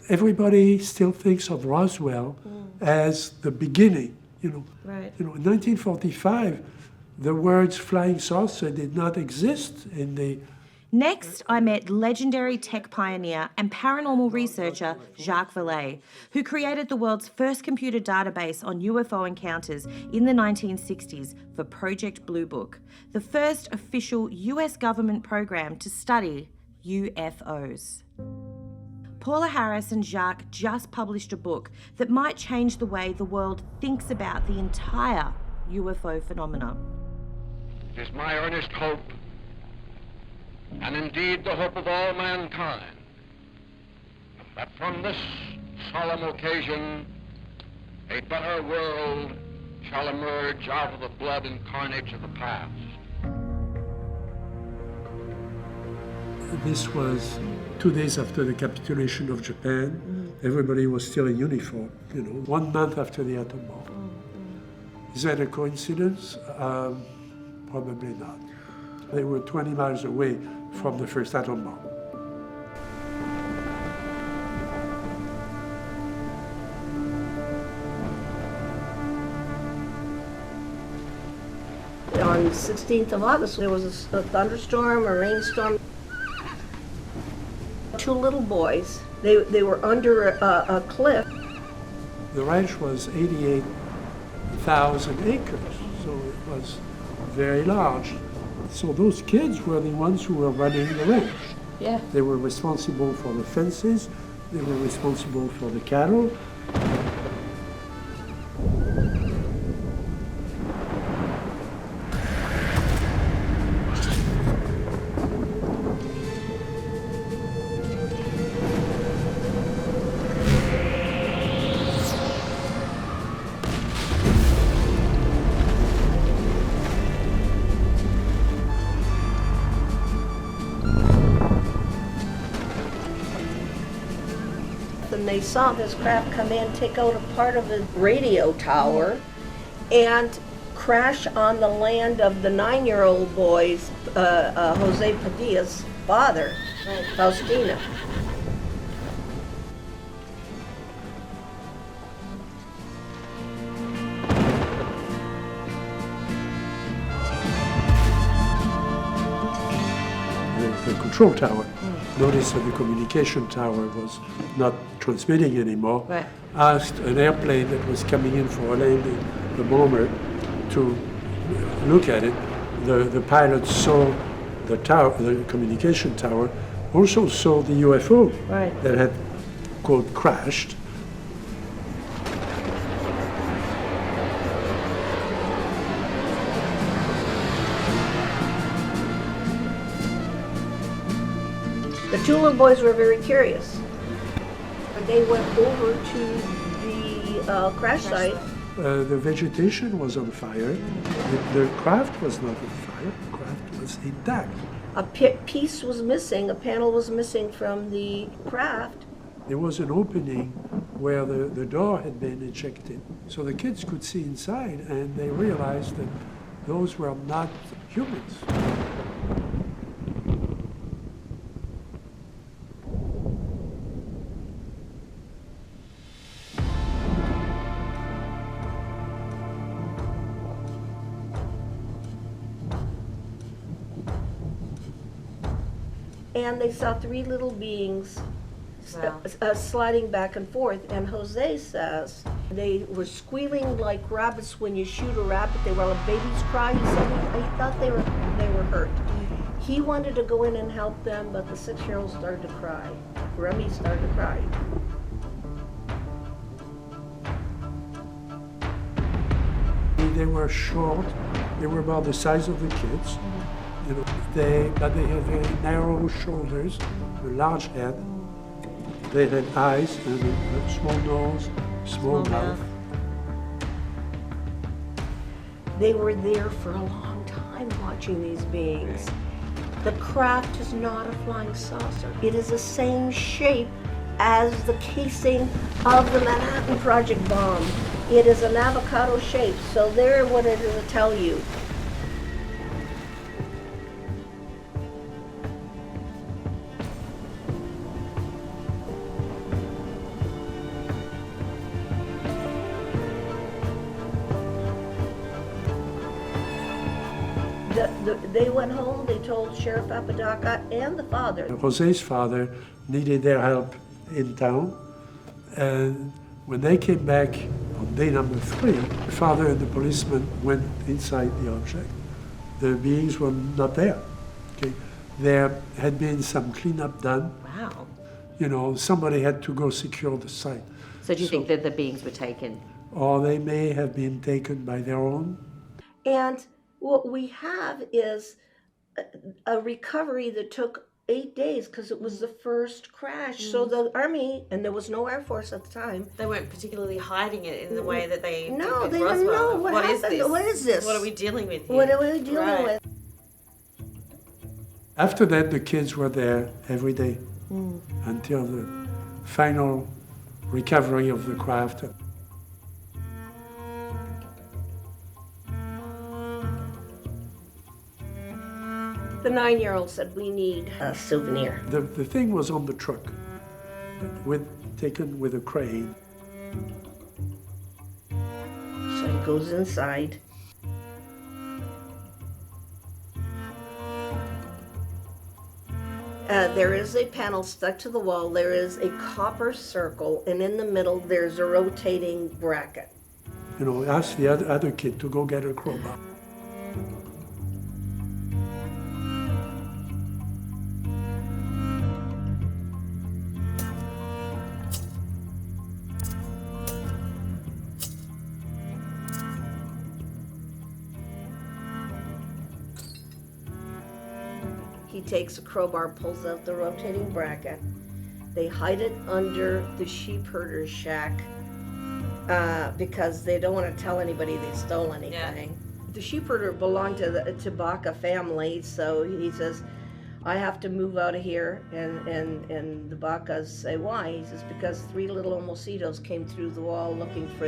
Everybody still thinks of Roswell as the beginning, you know. Right. You know, in 1945, the words flying saucer did not exist in the Next, I met legendary tech pioneer and paranormal researcher Jacques Vallée, who created the world's first computer database on UFO encounters in the 1960s for Project Blue Book, the first official US government program to study UFOs. Paula Harris and Jacques just published a book that might change the way the world thinks about the entire UFO phenomena. It is my earnest hope, and indeed the hope of all mankind, that from this solemn occasion a better world shall emerge out of the blood and carnage of the past. This was 2 days after the capitulation of Japan. Everybody was still in uniform, 1 month after the atom bomb. Is that a coincidence? Probably not. They were 20 miles away from the first atom bomb. On the 16th of August, there was a thunderstorm, a rainstorm. 2 little boys, they were under a cliff. The ranch was 88,000 acres, so it was very large. So those kids were the ones who were running the ranch. Yeah. They were responsible for the fences, they were responsible for the cattle. And they saw this craft come in, take out a part of the radio tower, and crash on the land of the 9-year-old boy's, Jose Padilla's father, Faustina. The control tower. Noticed that the communication tower was not transmitting anymore. Right. Asked an airplane that was coming in for a landing, the bomber, to look at it. The pilot saw the tower, the communication tower, also saw the UFO that had, quote, crashed. The 2 little boys were very curious. They went over to the crash site. The vegetation was on fire. The craft was not on fire. The craft was intact. A piece was missing, a panel was missing from the craft. There was an opening where the door had been ejected. So the kids could see inside, and they realized that those were not humans. And they saw 3 little beings sliding back and forth. And Jose says they were squealing like rabbits when you shoot a rabbit. They were like babies cry. He said he thought they were hurt. He wanted to go in and help them, but the 6-year-old started to cry. Remy started to cry. They were short. They were about the size of the kids. But they had very narrow shoulders, a large head. They had eyes and a small nose, small mouth. They were there for a long time watching these beings. The craft is not a flying saucer. It is the same shape as the casing of the Manhattan Project bomb. It is an avocado shape, so there what it is to tell you. They went home, they told Sheriff Apodaca and the father. Jose's father needed their help in town, and when they came back on day number 3, the father and the policeman went inside the object. The beings were not there. Okay, there had been some cleanup done. Wow. You know, somebody had to go secure the site. So do you think that the beings were taken? Or they may have been taken by their own. And what we have is a recovery that took 8 days because it was the first crash. So the Army, and there was no Air Force at the time. They weren't particularly hiding it in the way that they did No, with they didn't Roswell. know what is happened. this? What is this? What are we dealing with here? What are we dealing with? After that, the kids were there every day until the final recovery of the craft. The 9-year-old said, we need a souvenir. The thing was on the truck, taken with a crane. So he goes inside. There is a panel stuck to the wall. There is a copper circle, and in the middle, there's a rotating bracket. You know, ask the other kid to go get a crowbar. He takes a crowbar, pulls out the rotating bracket. They hide it under the sheep herder's shack because they don't want to tell anybody they stole anything. Yeah. The sheep herder belonged to the Tabaka family, so he says, I have to move out of here. And the Bacas say, why? He says, because 3 little mosquitos came through the wall looking for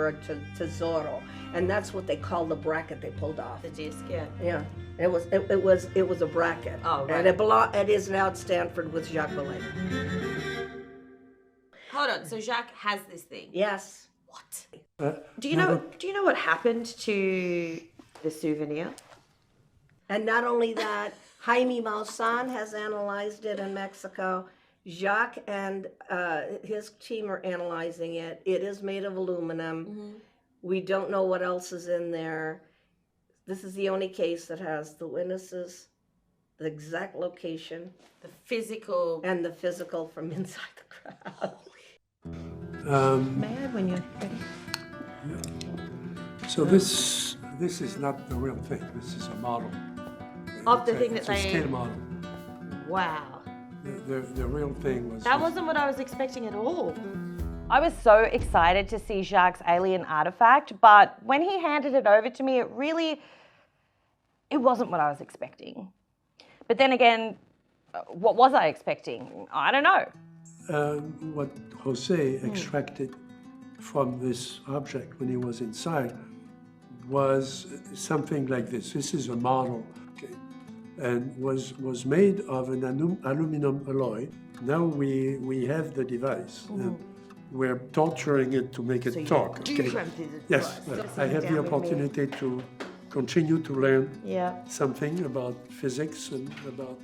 a tesoro. And that's what they call the bracket they pulled off. The disc, yeah. Yeah. It was a bracket. Oh, right. And it is now at Stanford with Jacques Vallée. Hold on, so Jacques has this thing? Yes. What? Do you know what happened to the souvenir? And not only that, Jaime Maussan has analyzed it in Mexico. Jacques and his team are analyzing it. It is made of aluminum. Mm-hmm. We don't know what else is in there. This is the only case that has the witnesses, the exact location, the physical from inside the crowd. May I, when you're ready? So this is not the real thing. This is a model. Of the thing that it's a scale model. Wow. The real thing was... That wasn't what I was expecting at all. I was so excited to see Jacques' alien artifact, but when he handed it over to me, it wasn't what I was expecting. But then again, what was I expecting? I don't know. What Jose extracted from this object when he was inside was something like this. This is a model, okay, and was made of an aluminum alloy. Now we have the device. We're torturing it to make it talk. Okay? Yes, I have the opportunity to continue to learn something about physics and about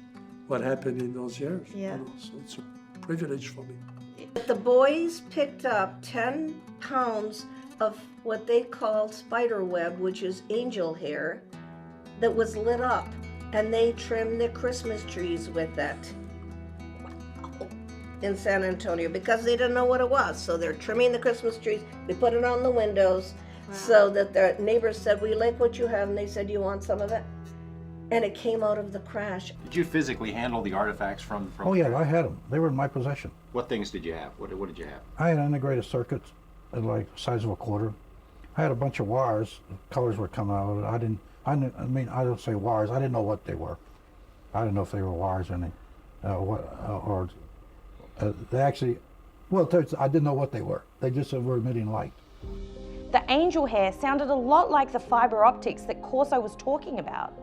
what happened in those years. Yeah. So it's a privilege for me. The boys picked up 10 pounds of what they call spider web, which is angel hair, that was lit up, and they trimmed their Christmas trees with it in San Antonio because they didn't know what it was. So they're trimming the Christmas trees. They put it on the windows so that their neighbors said, we like what you have, and they said, you want some of it? And it came out of the crash. Did you physically handle the artifacts from Oh yeah, I had them. They were in my possession. What things did you have? What did you have? I had integrated circuits, like the size of a quarter. I had a bunch of wires. Colors were coming out of it. I don't say wires. I didn't know what they were. I didn't know if they were wires or anything. They actually, I didn't know what they were. They just were emitting light. The angel hair sounded a lot like the fiber optics that Corso was talking about.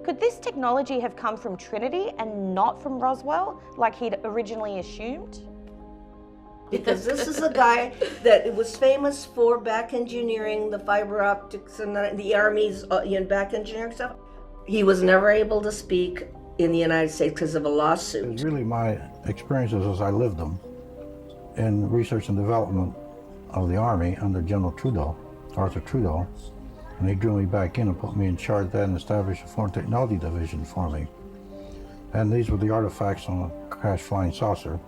Could this technology have come from Trinity and not from Roswell, like he'd originally assumed? Because this is a guy that was famous for back engineering the fiber optics and the Army's back engineering stuff. He was never able to speak in the United States because of a lawsuit. It's really my experiences as I lived them in research and development of the Army under General Trudeau, Arthur Trudeau, and he drew me back in and put me in charge of that and established a foreign technology division for me. And these were the artifacts on a crashed flying saucer.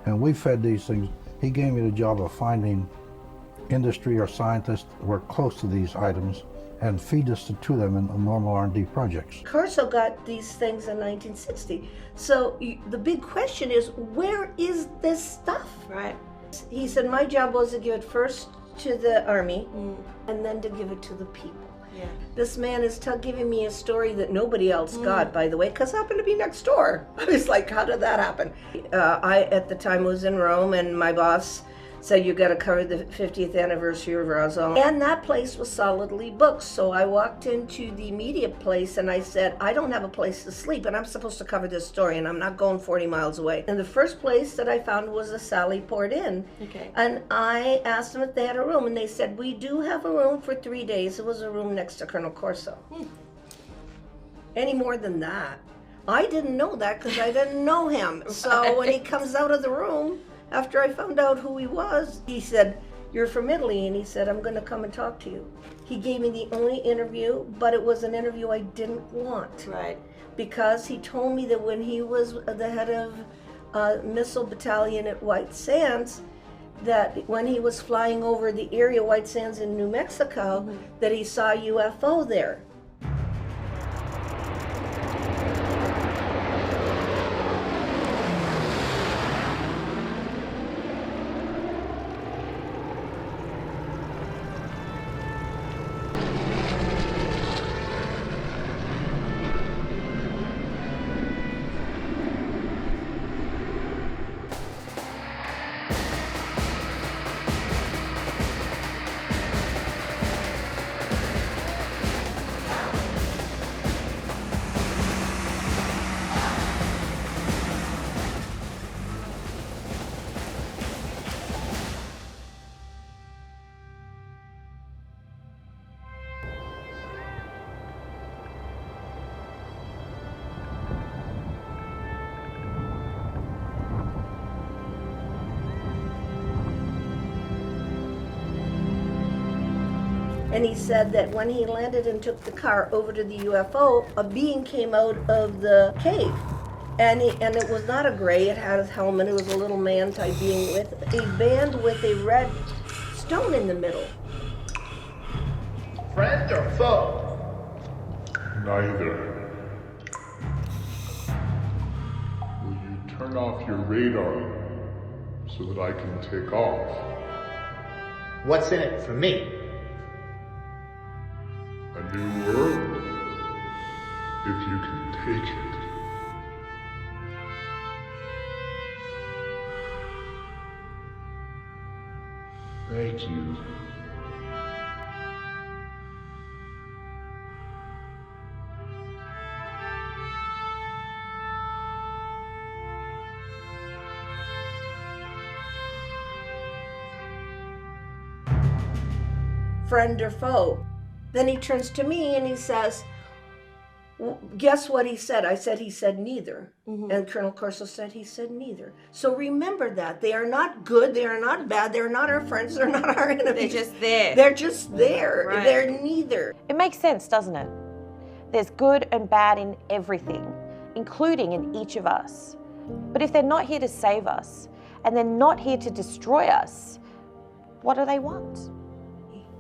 And we fed these things. He gave me the job of finding industry or scientists who were close to these items and feed us to them in normal R&D projects. Corso got these things in 1960. So the big question is, where is this stuff? Right. He said, my job was to give it first to the Army and then to give it to the people. Yeah. This man is giving me a story that nobody else got, by the way, because I happened to be next door. I was like, how did that happen? I, at the time, was in Rome, and my boss said, you got to cover the 50th anniversary of Roswell. And that place was solidly booked. So I walked into the media place and I said, I don't have a place to sleep and I'm supposed to cover this story and I'm not going 40 miles away. And the first place that I found was a Sally Port Inn. Okay. And I asked them if they had a room and they said, we do have a room for 3 days. It was a room next to Colonel Corso. Any more than that? I didn't know that because I didn't know him. So when he comes out of the room, after I found out who he was, he said, you're from Italy, and he said, I'm going to come and talk to you. He gave me the only interview, but it was an interview I didn't want. Right. Because he told me that when he was the head of missile battalion at White Sands, that when he was flying over the area, White Sands in New Mexico, that he saw a UFO there. And he said that when he landed and took the car over to the UFO, a being came out of the cave. And it was not a gray, it had a helmet, it was a little man type being with a band with a red stone in the middle. Friend or foe? Neither. Will you turn off your radar so that I can take off? What's in it for me? A new world, if you can take it. Thank you. Friend or foe? Then he turns to me and he says, guess what he said? I said, he said neither. And Colonel Corso said, he said neither. So remember that. They are not good, they are not bad, they're not our friends, they're not our enemies. They're just there. They're just there. Right. They're neither. It makes sense, doesn't it? There's good and bad in everything, including in each of us. But if they're not here to save us, and they're not here to destroy us, what do they want?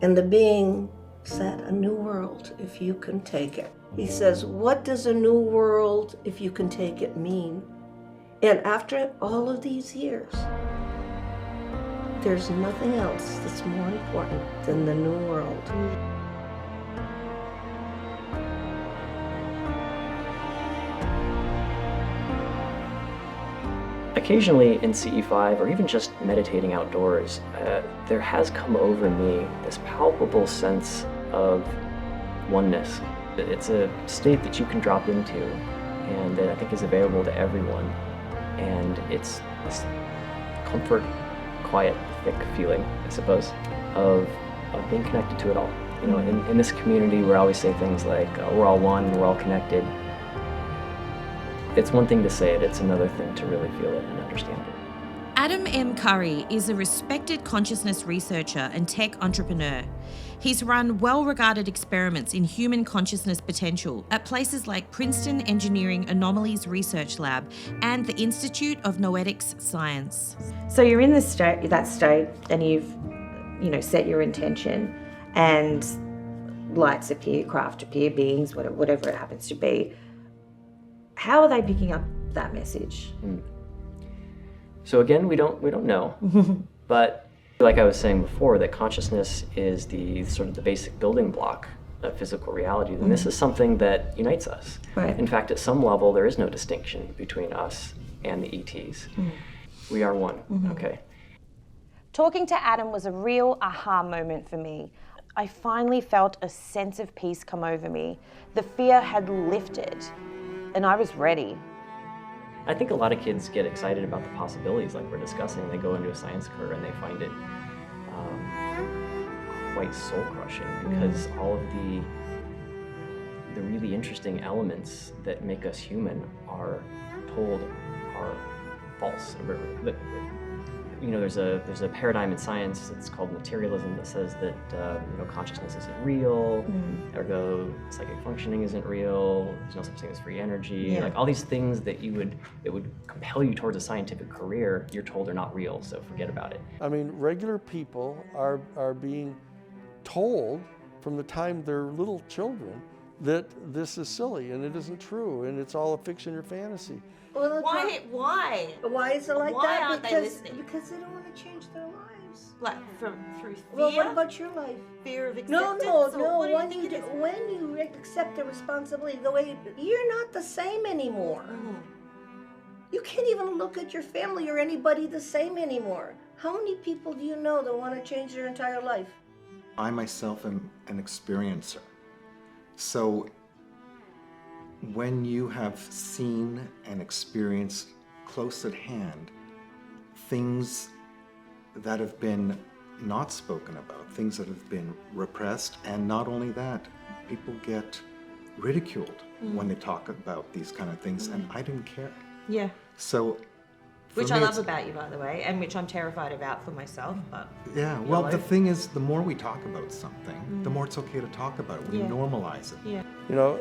And the being said, a new world, if you can take it. He says, what does a new world, if you can take it, mean? And after all of these years, there's nothing else that's more important than the new world. Occasionally in CE5, or even just meditating outdoors, there has come over me this palpable sense of oneness. It's a state that you can drop into and that I think is available to everyone. And it's this comfort, quiet, thick feeling, I suppose, of being connected to it all. You know, in this community, we always say things like, we're all one, we're all connected. It's one thing to say it, it's another thing to really feel it and understand it. Adam M. Curry is a respected consciousness researcher and tech entrepreneur. He's run well-regarded experiments in human consciousness potential at places like Princeton Engineering Anomalies Research Lab and the Institute of Noetics Science. So you're in that state, and you've, set your intention, and lights appear, craft appear, beings, whatever it happens to be. How are they picking up that message? So again, we don't know, but like I was saying before, that consciousness is the sort of the basic building block of physical reality, and this is something that unites us. Right. In fact, at some level, there is no distinction between us and the ETs. We are one. Okay. Talking to Adam was a real aha moment for me. I finally felt a sense of peace come over me. The fear had lifted, and I was ready. I think a lot of kids get excited about the possibilities like we're discussing. They go into a science career and they find it quite soul-crushing because all of the really interesting elements that make us human are told are false. There's a paradigm in science that's called materialism that says that consciousness isn't real, ergo psychic functioning isn't real, there's no such thing as free energy. Like all these things that would compel you towards a scientific career, you're told are not real, so forget about it. I mean, regular people are being told from the time they're little children that this is silly and it isn't true and it's all a fiction or fantasy. Well, Why? Why is it like Why that? aren't they listening? Because they don't want to change their lives. Like through fear? Well, what about your life? Fear of No. acceptance? Or what do When you think it is? when you accept the responsibility, the way you're not the same anymore. You can't even look at your family or anybody the same anymore. How many people do you know that want to change their entire life? I myself am an experiencer. So when you have seen and experienced close at hand things that have been not spoken about, things that have been repressed, and not only that, people get ridiculed when they talk about these kind of things, and I didn't care. Yeah. So, Which I love about you, by the way, and which I'm terrified about for myself. But yeah, well, the thing is, the more we talk about something, the more it's okay to talk about it. We normalize it. Yeah.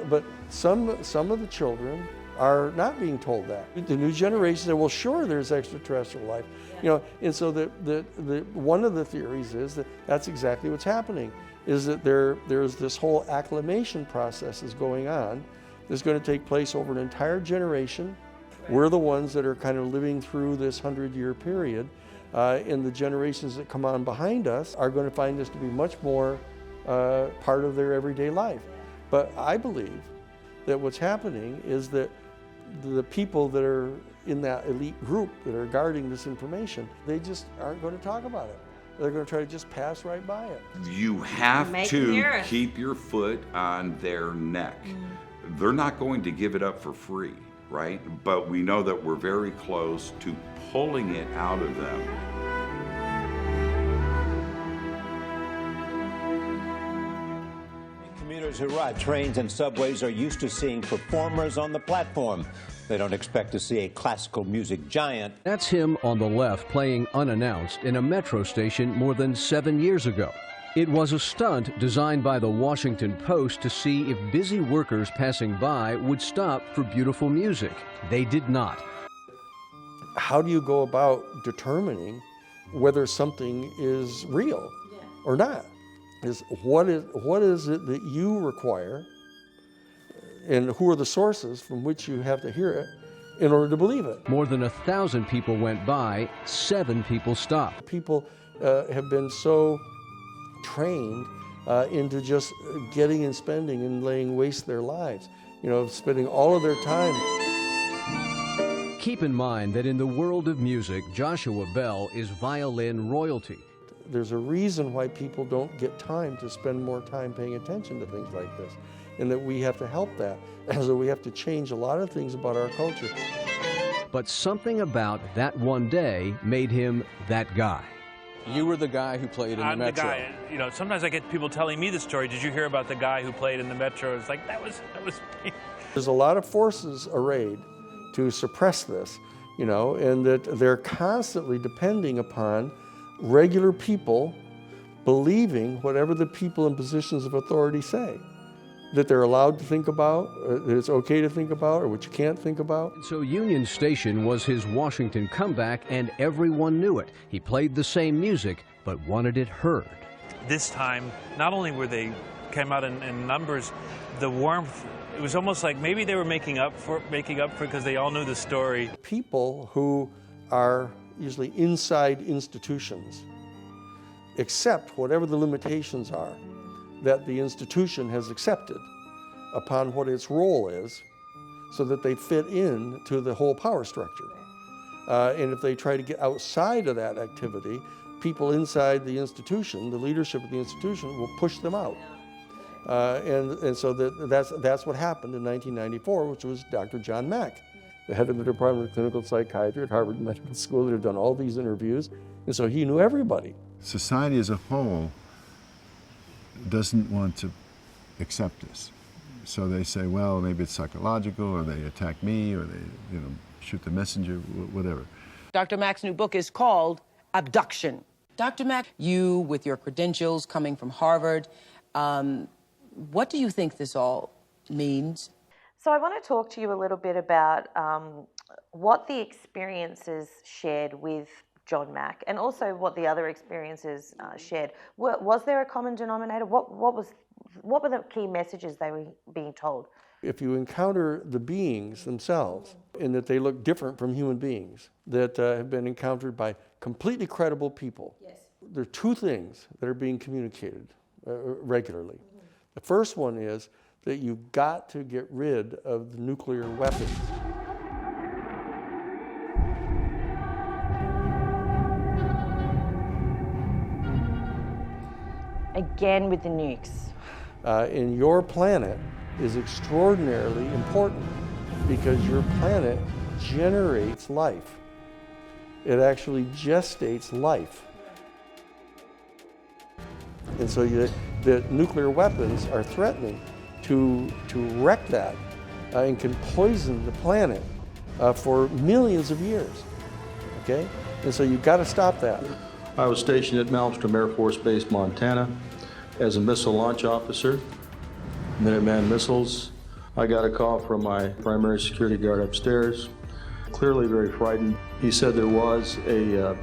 But some of the children are not being told that. The new generation say, well, sure, there's extraterrestrial life. And so one of the theories is that that's exactly what's happening, is that there's this whole acclimation process is going on that's going to take place over an entire generation. We're the ones that are kind of living through this 100-year period, and the generations that come on behind us are going to find this to be much more part of their everyday life. But I believe that what's happening is that the people that are in that elite group that are guarding this information, they just aren't going to talk about it. They're going to try to just pass right by it. You have to keep your foot on their neck. They're not going to give it up for free, right? But we know that we're very close to pulling it out of them. Commuters who ride trains and subways are used to seeing performers on the platform. They don't expect to see a classical music giant. That's him on the left playing unannounced in a metro station more than 7 years ago. It was a stunt designed by the Washington Post to see if busy workers passing by would stop for beautiful music. They did not. How do you go about determining whether something is real or not? What is it that you require, and who are the sources from which you have to hear it in order to believe it? More than 1,000 people went by, 7 people stopped. People have been so trained into just getting and spending and laying waste their lives, spending all of their time. Keep in mind that in the world of music, Joshua Bell is violin royalty. There's a reason why people don't get time to spend more time paying attention to things like this, and that we have to help that. And so we have to change a lot of things about our culture. But something about that one day made him that guy. You were the guy who played in the I'm Metro. the guy. You know, sometimes I get people telling me the story. Did you hear about the guy who played in the Metro? It's like, that was me. There's a lot of forces arrayed to suppress this, you know, and that they're constantly depending upon regular people believing whatever the people in positions of authority say, that they're allowed to think about, that it's okay to think about, or what you can't think about. So Union Station was his Washington comeback, and everyone knew it. He played the same music, but wanted it heard. This time, not only were they came out in numbers, the warmth, it was almost like maybe they were making up for because they all knew the story. People who are usually inside institutions accept whatever the limitations are that the institution has accepted upon what its role is, so that they fit in to the whole power structure. And if they try to get outside of that activity, people inside the institution, the leadership of the institution, will push them out. And so that's what happened in 1994, which was Dr. John Mack, the head of the Department of Clinical Psychiatry at Harvard Medical School, that had done all these interviews. And so he knew everybody. Society as a whole doesn't want to accept this. So they say, well, maybe it's psychological, or they attack me, or they, you know, shoot the messenger, whatever. Dr. Mack's new book is called Abduction. Dr. Mack, you with your credentials coming from Harvard, what do you think this all means? So I want to talk to you a little bit about what the experiences shared with John Mack, and also what the other experiences shared. Was there a common denominator? What were the key messages they were being told? If you encounter the beings themselves, in that they look different from human beings that have been encountered by completely credible people, yes, there are two things that are being communicated regularly. Mm-hmm. The first one is that you've got to get rid of the nuclear weapons. Again with the nukes. And your planet is extraordinarily important because your planet generates life. It actually gestates life. And so the nuclear weapons are threatening to wreck that and can poison the planet for millions of years, okay? And so you've got to stop that. I was stationed at Malmstrom Air Force Base, Montana, as a missile launch officer, Minuteman Missiles. I got a call from my primary security guard upstairs, clearly very frightened. He said there was a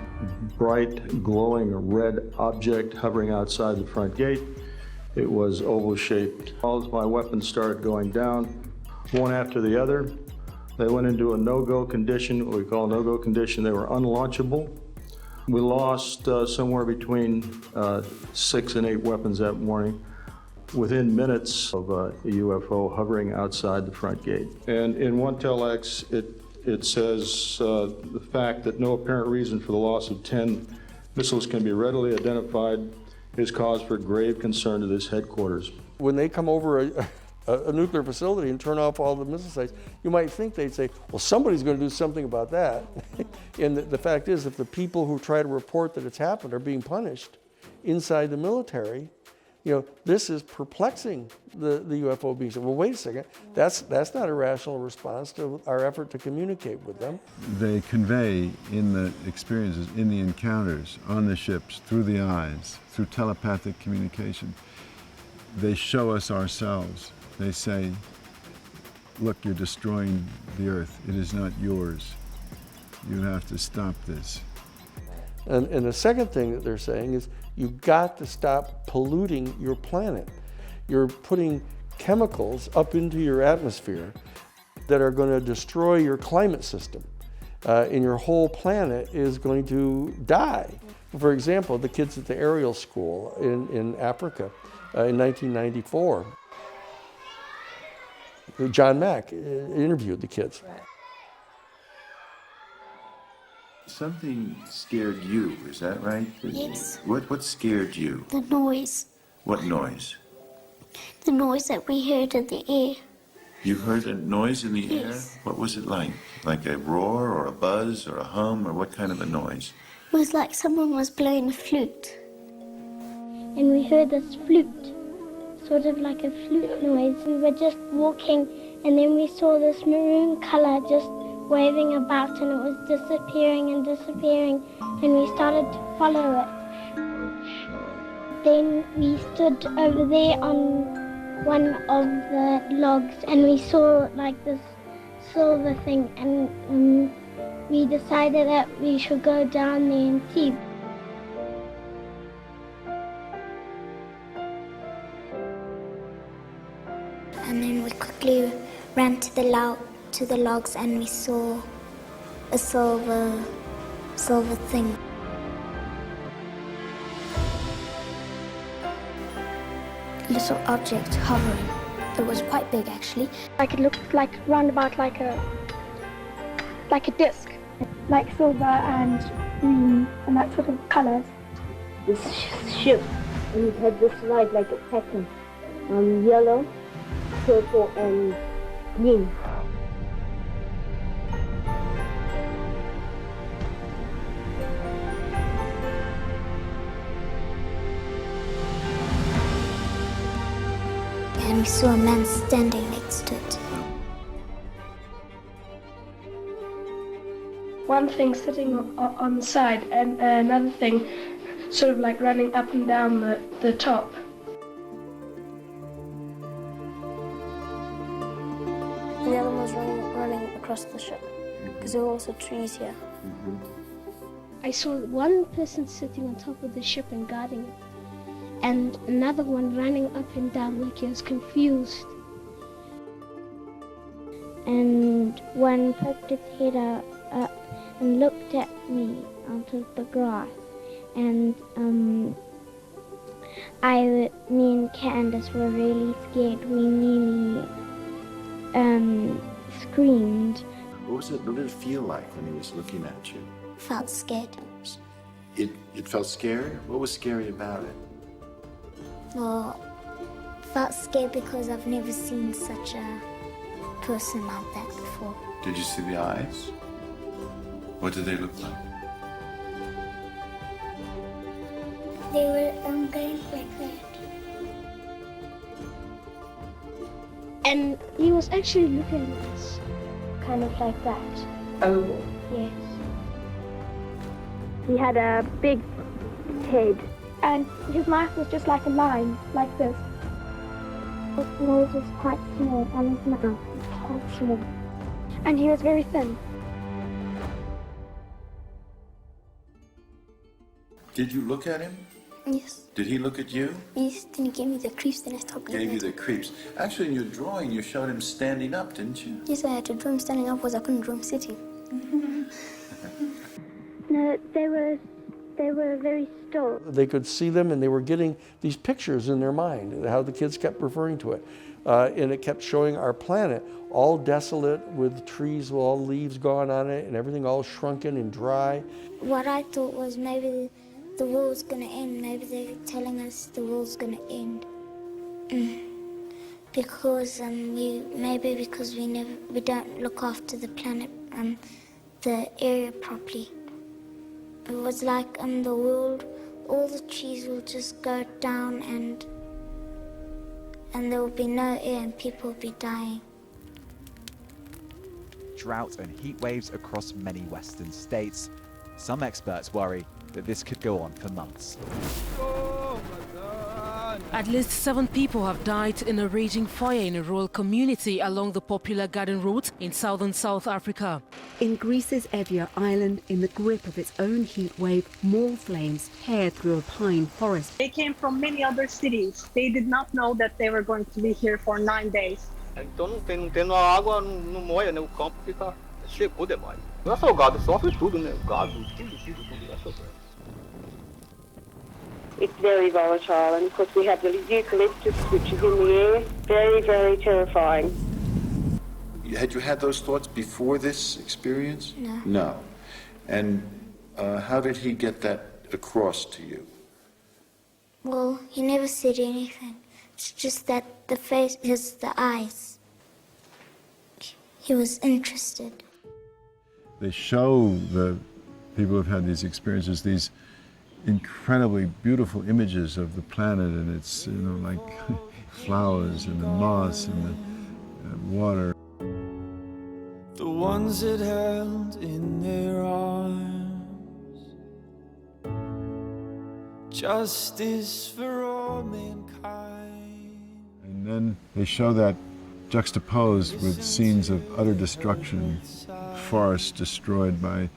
bright, glowing red object hovering outside the front gate. It was oval-shaped. All as my weapons started going down, one after the other, they went into a no-go condition, what we call a no-go condition. They were unlaunchable. We lost somewhere between 6 and 8 weapons that morning within minutes of a UFO hovering outside the front gate. And in one telex, it says the fact that no apparent reason for the loss of 10 missiles can be readily identified is cause for grave concern to this headquarters. When they come over a nuclear facility and turn off all the missile sites, you might think they'd say, well, somebody's going to do something about that. And the fact is, if the people who try to report that it's happened are being punished inside the military, you know, this is perplexing the UFO beings. Well, wait a second, that's not a rational response to our effort to communicate with them. They convey in the experiences, in the encounters, on the ships, through the eyes, through telepathic communication. They show us ourselves. They say, look, you're destroying the earth. It is not yours. You have to stop this. And the second thing that they're saying is, you've got to stop polluting your planet. You're putting chemicals up into your atmosphere that are going to destroy your climate system. And your whole planet is going to die. For example, the kids at the Ariel School in Africa in 1994, John Mack interviewed the kids. Something scared you, is that right? Yes. What scared you? The noise. What noise? The noise that we heard in the air. You heard a noise in the Yes. air? What was it like? Like a roar or a buzz or a hum, or what kind of a noise? It was like someone was blowing a flute. And we heard this flute, sort of like a flute noise. We were just walking, and then we saw this maroon color just waving about, and it was disappearing and disappearing, and we started to follow it. Then we stood over there on one of the logs, and we saw like this silver thing, and we decided that we should go down there and see. And then we quickly ran to the logs, and we saw a silver thing. A little object hovering. It was quite big, actually. Like it looked like roundabout like a disc, like silver and green and that sort of colors. This ship, and it had this light like a pattern, yellow, purple, and green. And we saw a man standing next to it. One thing sitting on the side, and another thing sort of like running up and down the top. The other one was running across the ship, because there were also trees here. I saw one person sitting on top of the ship and guarding it, and another one running up and down like he was confused. And one poked its head up and looked at me out of the grass. And me and Candace were really scared. We nearly screamed. What did it feel like when he was looking at you? Felt scared. It felt scary? What was scary about it? Well, felt scared because I've never seen such a person like that before. Did you see the eyes? What did they look like? They were going like that. And he was actually looking at us, kind of like that. Oval. Yes. He had a big head, and his mouth was just like a line, like this. His nose was quite small, and his mouth was quite small. And he was very thin. Did you look at him? Yes. Did he look at you? Yes, then he gave me the creeps, then I stopped looking Gave you at the him. creeps. Actually, in your drawing, you showed him standing up, didn't you? Yes, I had to draw him standing up because I couldn't draw him sitting. No, they were very still. They could see them, and they were getting these pictures in their mind, how the kids kept referring to it. And it kept showing our planet all desolate with trees with all leaves gone on it and everything all shrunken and dry. What I thought was maybe the world's gonna end. Maybe they're telling us the world's gonna end. Because because we don't look after the planet, the area properly. It was like the world, all the trees will just go down and there will be no air and people will be dying. Drought and heat waves across many western states. Some experts worry that this could go on for months. At least 7 people have died in a raging fire in a rural community along the popular garden route in southern South Africa. In Greece's Evia Island, in the grip of its own heat wave, more flames tear through a pine forest. They came from many other cities. They did not know that they were going to be here for 9 days. Então não tendo a água, não molha, né? O campo fica secou demais. Não é só o gado, sofre tudo, né? O gado, tudo vai sofrer. It's very volatile, and of course we have the eucalyptus, which is in the air. Very, very terrifying. Had you had those thoughts before this experience? No. No. And how did he get that across to you? Well, he never said anything. It's just that the face is the eyes. He was interested. They show the people who've had these experiences, these incredibly beautiful images of the planet, and it's, you know, like flowers and the moss and the water. The ones that held in their arms justice for all mankind. And then they show that juxtaposed with scenes of utter destruction, forests destroyed by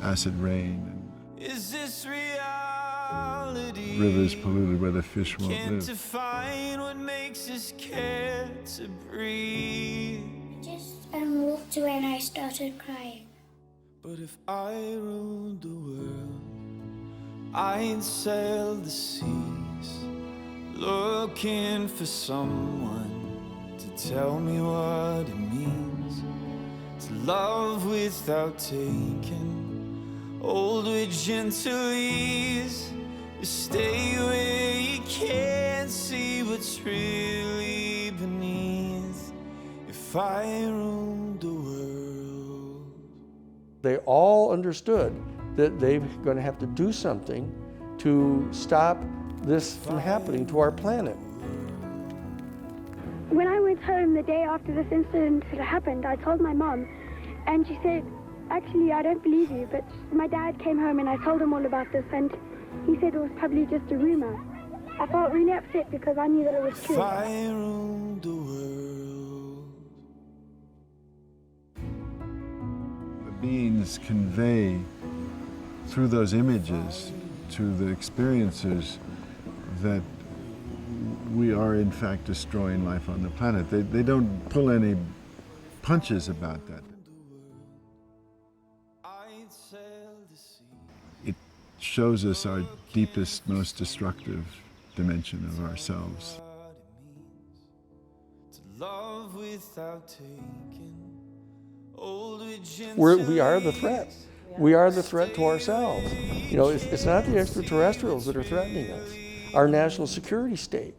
acid rain, Is this reality? rivers polluted where the fish won't Can't live. define what makes us care to breathe. Just walked away and I started crying. But if I ruled the world, I'd sail the seas, looking for someone to tell me what it means to love without taking, hold with gentle ease, to stay where you can't see what's really beneath. If I ruled the world. They all understood that they were going to have to do something to stop this from happening to our planet. When I went home the day after this incident had happened, I told my mom, and she said, actually, I don't believe you, but my dad came home and I told him all about this, and he said it was probably just a rumor. I felt really upset because I knew that it was true. If I ruled the world. The beings convey through those images to the experiencers that we are in fact destroying life on the planet. They don't pull any punches about that. It shows us our deepest, most destructive dimension of ourselves. We are the threat. We are the threat to ourselves. You know, it's not the extraterrestrials that are threatening us. Our national security state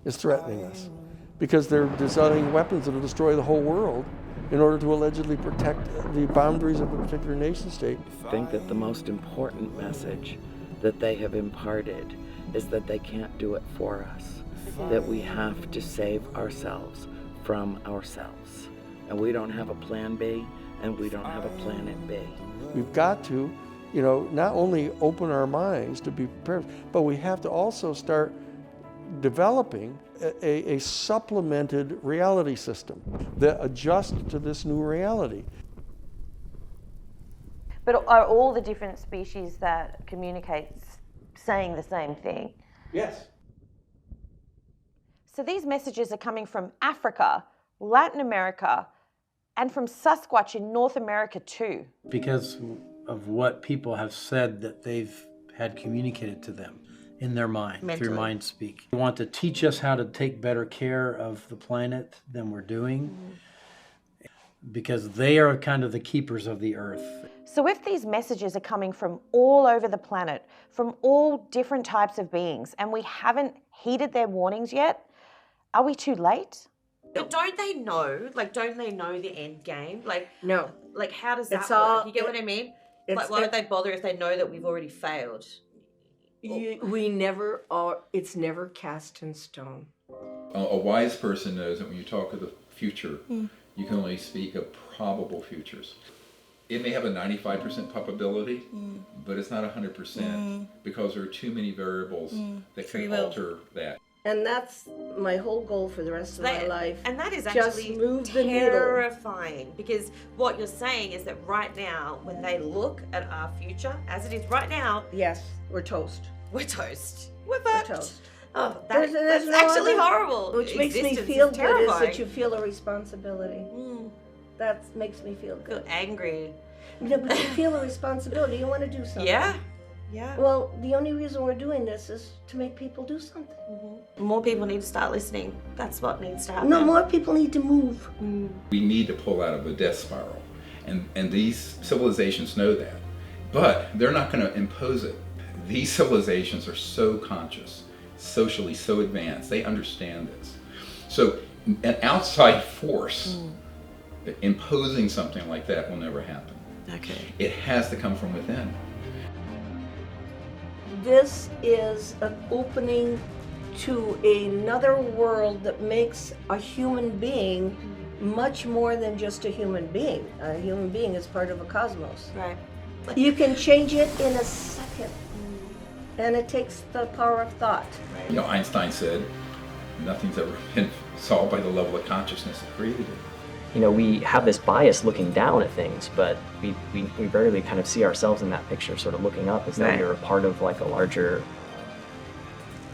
is threatening us because they're designing weapons that will destroy the whole world in order to allegedly protect the boundaries of a particular nation state. I think that the most important message that they have imparted is that they can't do it for us, that we have to save ourselves from ourselves. And we don't have a plan B, and we don't have a planet B. We've got to, you know, not only open our minds to be prepared, but we have to also start developing a supplemented reality system that adjusts to this new reality. But are all the different species that communicate saying the same thing? Yes. So these messages are coming from Africa, Latin America, and from Sasquatch in North America too. Because of what people have said that they've had communicated to them in their mind, Mentally. through mind speak. They want to teach us how to take better care of the planet than we're doing, because they are kind of the keepers of the earth. So if these messages are coming from all over the planet, from all different types of beings, and we haven't heeded their warnings yet, are we too late? But don't they know? Like, don't they know the end game? Like, no. Like, how does that It's work? all- You get what I mean? it's- Like, why would they bother if they know that we've already failed? We never are, it's never cast in stone. A wise person knows that when you talk of the future, Mm. you can only speak of probable futures. It may have a 95% probability, but it's not 100% because there are too many variables that Free can will. alter that. And that's my whole goal for the rest of my life. And that is Just actually move the needle. terrifying, because what you're saying is that right now, when they look at our future, as it is right now, yes, we're toast. We're toast. We're fucked. toast. Oh, There's that's no actually other- horrible. Which makes me Existence feel is good is that terrifying. you feel a responsibility. That makes me feel good. Feel angry. No, but you feel a responsibility. You want to do something. Yeah. Yeah. Well, the only reason we're doing this is to make people do something. More people need to start listening. That's what needs to happen. No, more people need to move. We need to pull out of a death spiral. And these civilizations know that. But they're not going to impose it. These civilizations are so conscious, socially so advanced, they understand this. So an outside force imposing something like that will never happen. Okay. It has to come from within. This is an opening to another world that makes a human being much more than just a human being. A human being is part of a cosmos. Right. You can change it in a second, and it takes the power of thought. You know, Einstein said, nothing's ever been solved by the level of consciousness that created it. You know, we have this bias looking down at things, but we rarely kind of see ourselves in that picture, sort of looking up as though you're a part of like a larger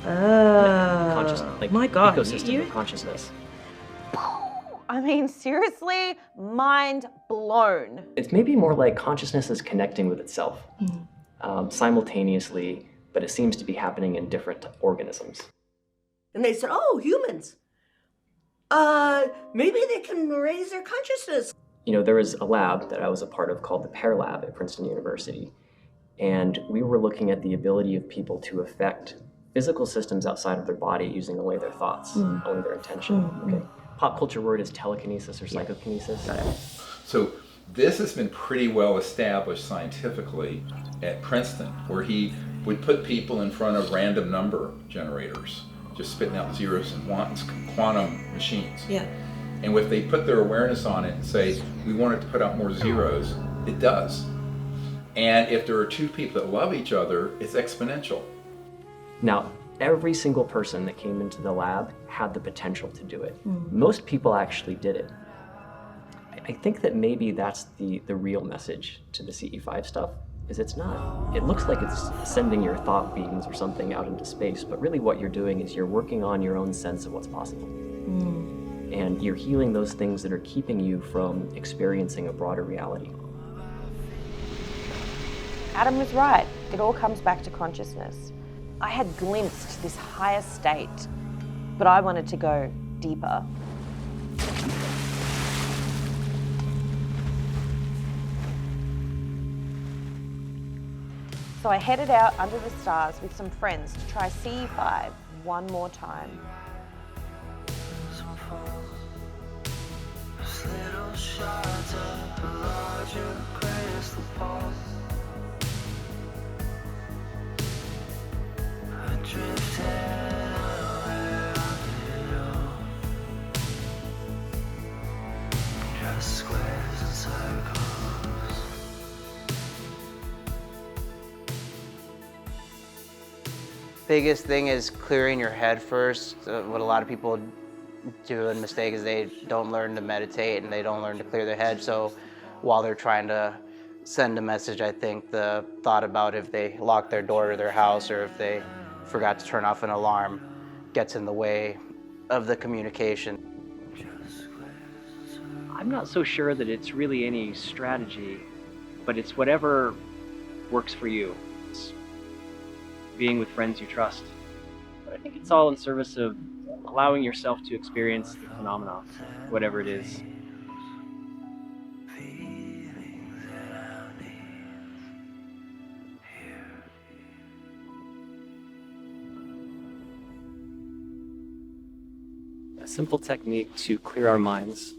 consciousness, like my God, ecosystem of consciousness. I mean, seriously, mind blown. It's maybe more like consciousness is connecting with itself simultaneously, but it seems to be happening in different organisms. And they said, oh, humans. Maybe they can raise their consciousness. You know, there was a lab that I was a part of called the Pear Lab at Princeton University, and we were looking at the ability of people to affect physical systems outside of their body using only their thoughts, only their intention. Okay. Pop culture word is telekinesis or psychokinesis. So this has been pretty well established scientifically at Princeton, where he would put people in front of random number generators, just spitting out zeros and ones, quantum machines. Yeah. And if they put their awareness on it and say, we want it to put out more zeros, it does. And if there are two people that love each other, it's exponential. Now, every single person that came into the lab had the potential to do it. Most people actually did it. I think that maybe that's the real message to the CE5 stuff, is it's not. It looks like it's sending your thought beams or something out into space, but really what you're doing is you're working on your own sense of what's possible. And you're healing those things that are keeping you from experiencing a broader reality. Adam was right. It all comes back to consciousness. I had glimpsed this higher state, but I wanted to go deeper. So I headed out under the stars with some friends to try CE5 one more time. Biggest thing is clearing your head first. What a lot of people do a mistake is they don't learn to meditate and they don't learn to clear their head. So while they're trying to send a message, I think the thought about if they lock their door to their house or if they forgot to turn off an alarm gets in the way of the communication. I'm not so sure that it's really any strategy, but it's whatever works for you. It's being with friends you trust. But I think it's all in service of allowing yourself to experience the phenomenon, whatever it is. A simple technique to clear our minds,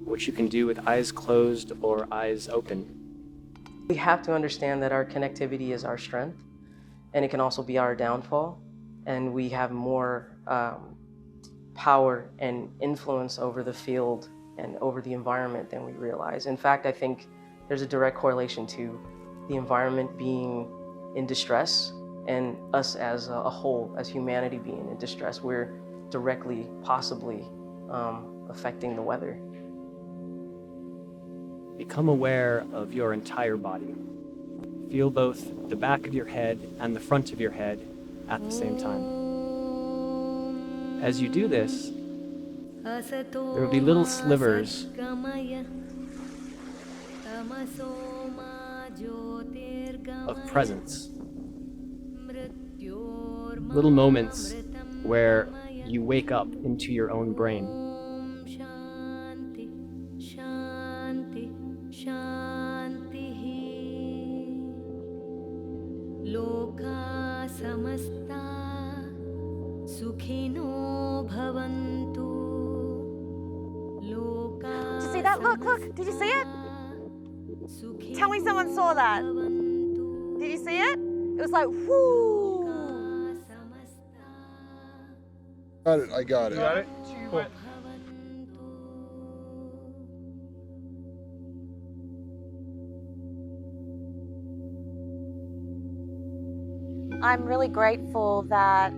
which you can do with eyes closed or eyes open. We have to understand that our connectivity is our strength, and it can also be our downfall, and we have more power and influence over the field and over the environment than we realize. In fact, I think there's a direct correlation to the environment being in distress and us as a whole, as humanity being in distress. We're directly, possibly affecting the weather. Become aware of your entire body. Feel both the back of your head and the front of your head at the same time. As you do this, there will be little slivers of presence. Little moments where you wake up into your own brain. that? Look, look. Did you see it? Tell me someone saw that. Did you see it? It was like, whoo. Got it, I got it. You got it? Cool. I'm really grateful that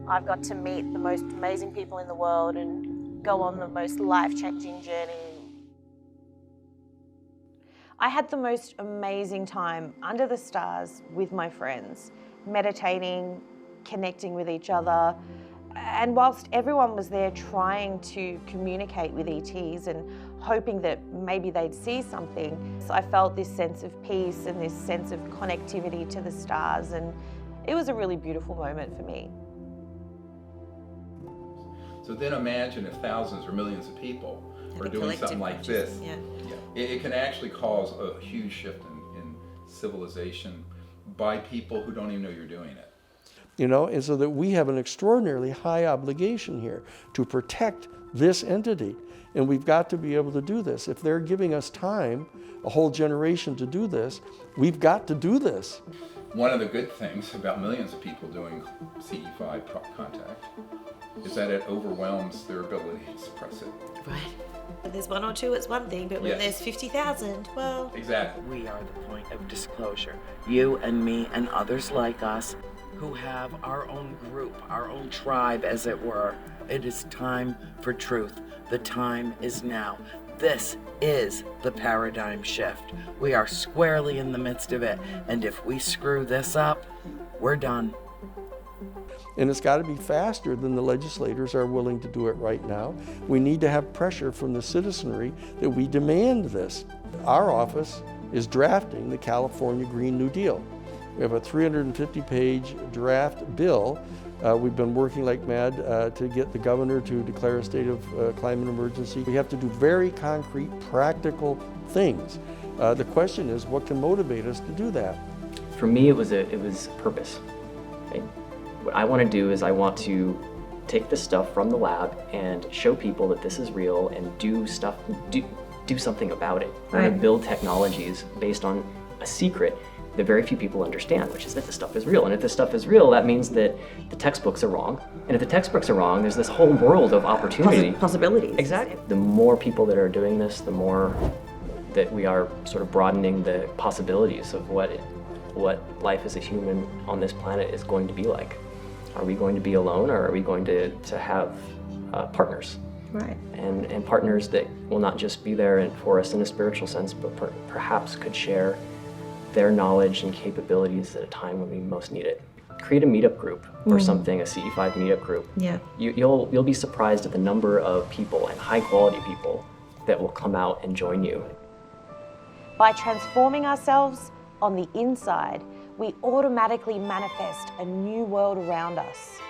I've got to meet the most amazing people in the world and go on the most life-changing journey. I had the most amazing time under the stars with my friends, meditating, connecting with each other. And whilst everyone was there trying to communicate with ETs and hoping that maybe they'd see something, I felt this sense of peace and this sense of connectivity to the stars, and it was a really beautiful moment for me. So then imagine if thousands or millions of people are doing something like this. Yeah. It can actually cause a huge shift in civilization by people who don't even know you're doing it. You know, and so that we have an extraordinarily high obligation here to protect this entity. And we've got to be able to do this. If they're giving us time, a whole generation to do this, we've got to do this. One of the good things about millions of people doing CE5 contact is that it overwhelms their ability to suppress it. Right. When there's one or two, it's one thing, but when Yes. there's 50,000, well... Exactly. We are the point of disclosure. You and me and others like us who have our own group, our own tribe, as it were. It is time for truth. The time is now. This is the paradigm shift. We are squarely in the midst of it, and if we screw this up, we're done. And it's got to be faster than the legislators are willing to do it right now. We need to have pressure from the citizenry that we demand this. Our office is drafting the California Green New Deal. We have a 350-page draft bill. We've been working like mad to get the governor to declare a state of climate emergency. We have to do very concrete, practical things. The question is, what can motivate us to do that? For me, it was purpose. Right? What I want to do is I want to take this stuff from the lab and show people that this is real and do something about it. I want to build technologies based on a secret that very few people understand, which is that this stuff is real. And if this stuff is real, that means that the textbooks are wrong. And if the textbooks are wrong, there's this whole world of opportunity. Possibilities. Exactly. The more people that are doing this, the more that we are sort of broadening the possibilities of what life as a human on this planet is going to be like. Are we going to be alone, or are we going to have partners? Right. And partners that will not just be there for us in a spiritual sense, but perhaps could share their knowledge and capabilities at a time when we most need it. Create a meetup group or something, a CE5 meetup group. Yeah. You'll be surprised at the number of people, and high quality people, that will come out and join you. By transforming ourselves on the inside, we automatically manifest a new world around us.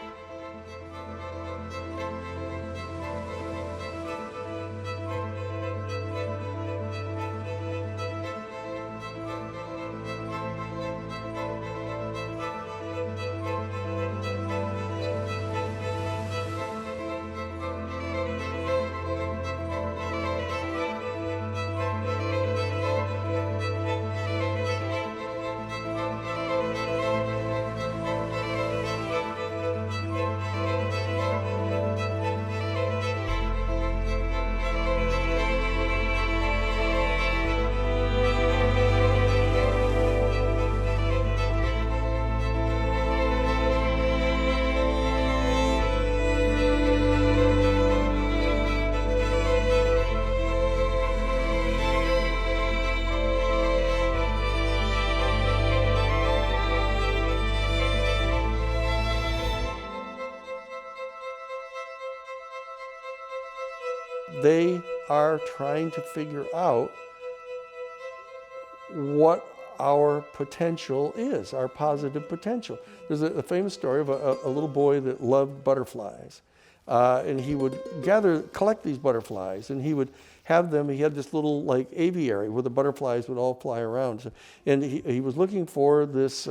They are trying to figure out what our potential is, our positive potential. There's a famous story of a little boy that loved butterflies. And he would collect these butterflies, and he would have them. He had this little like aviary where the butterflies would all fly around. So, and he was looking for this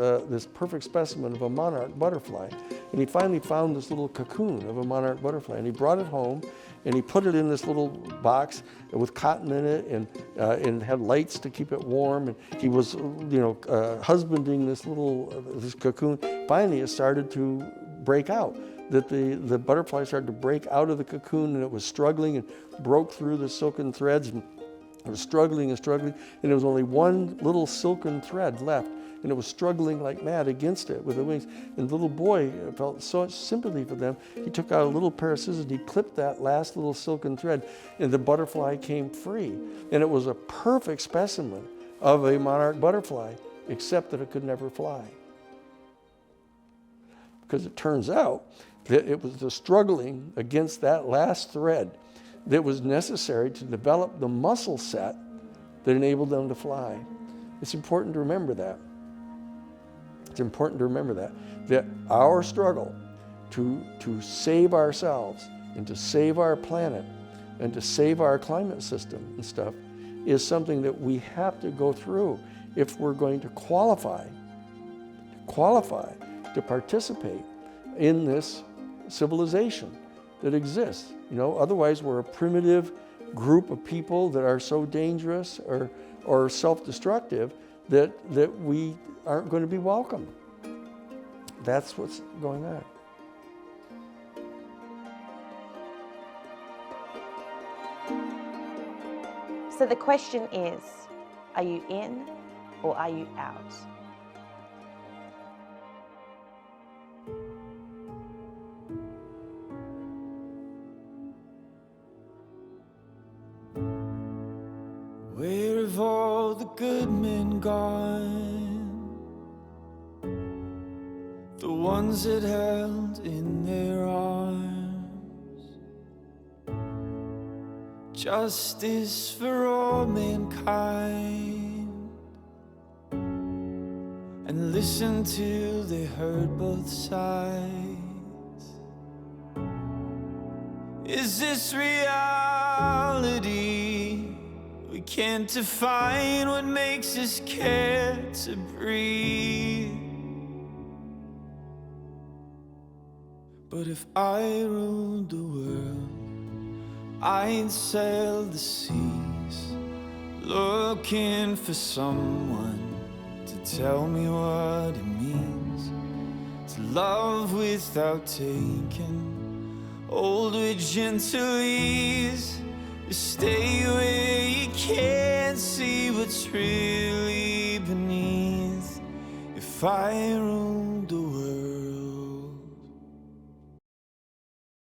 perfect specimen of a monarch butterfly, and he finally found this little cocoon of a monarch butterfly, and he brought it home, and he put it in this little box with cotton in it, and had lights to keep it warm. And he was, husbanding this cocoon. Finally, it started to break out. That the butterfly started to break out of the cocoon, and it was struggling and broke through the silken threads. And it was struggling and struggling, and there was only one little silken thread left, and it was struggling like mad against it with the wings. And the little boy felt so much sympathy for them. He took out a little pair of scissors and he clipped that last little silken thread, and the butterfly came free. And it was a perfect specimen of a monarch butterfly, except that it could never fly. Because it turns out that it was the struggling against that last thread that was necessary to develop the muscle set that enabled them to fly. It's important to remember that. It's important to remember that our struggle to save ourselves and to save our planet and to save our climate system and stuff is something that we have to go through if we're going to qualify to participate in this civilization that exists. Otherwise we're a primitive group of people that are so dangerous or self-destructive that we aren't going to be welcome. That's what's going on. So the question is, are you in or are you out? Where have all the good men gone? The ones that held in their arms justice for all mankind, and listened till they heard both sides. Is this reality? We can't define what makes us care to breathe. But if I ruled the world, I'd sail the seas, looking for someone to tell me what it means to love without taking, hold with gentle ease. Stay where you can't see what's really beneath. If I ruled the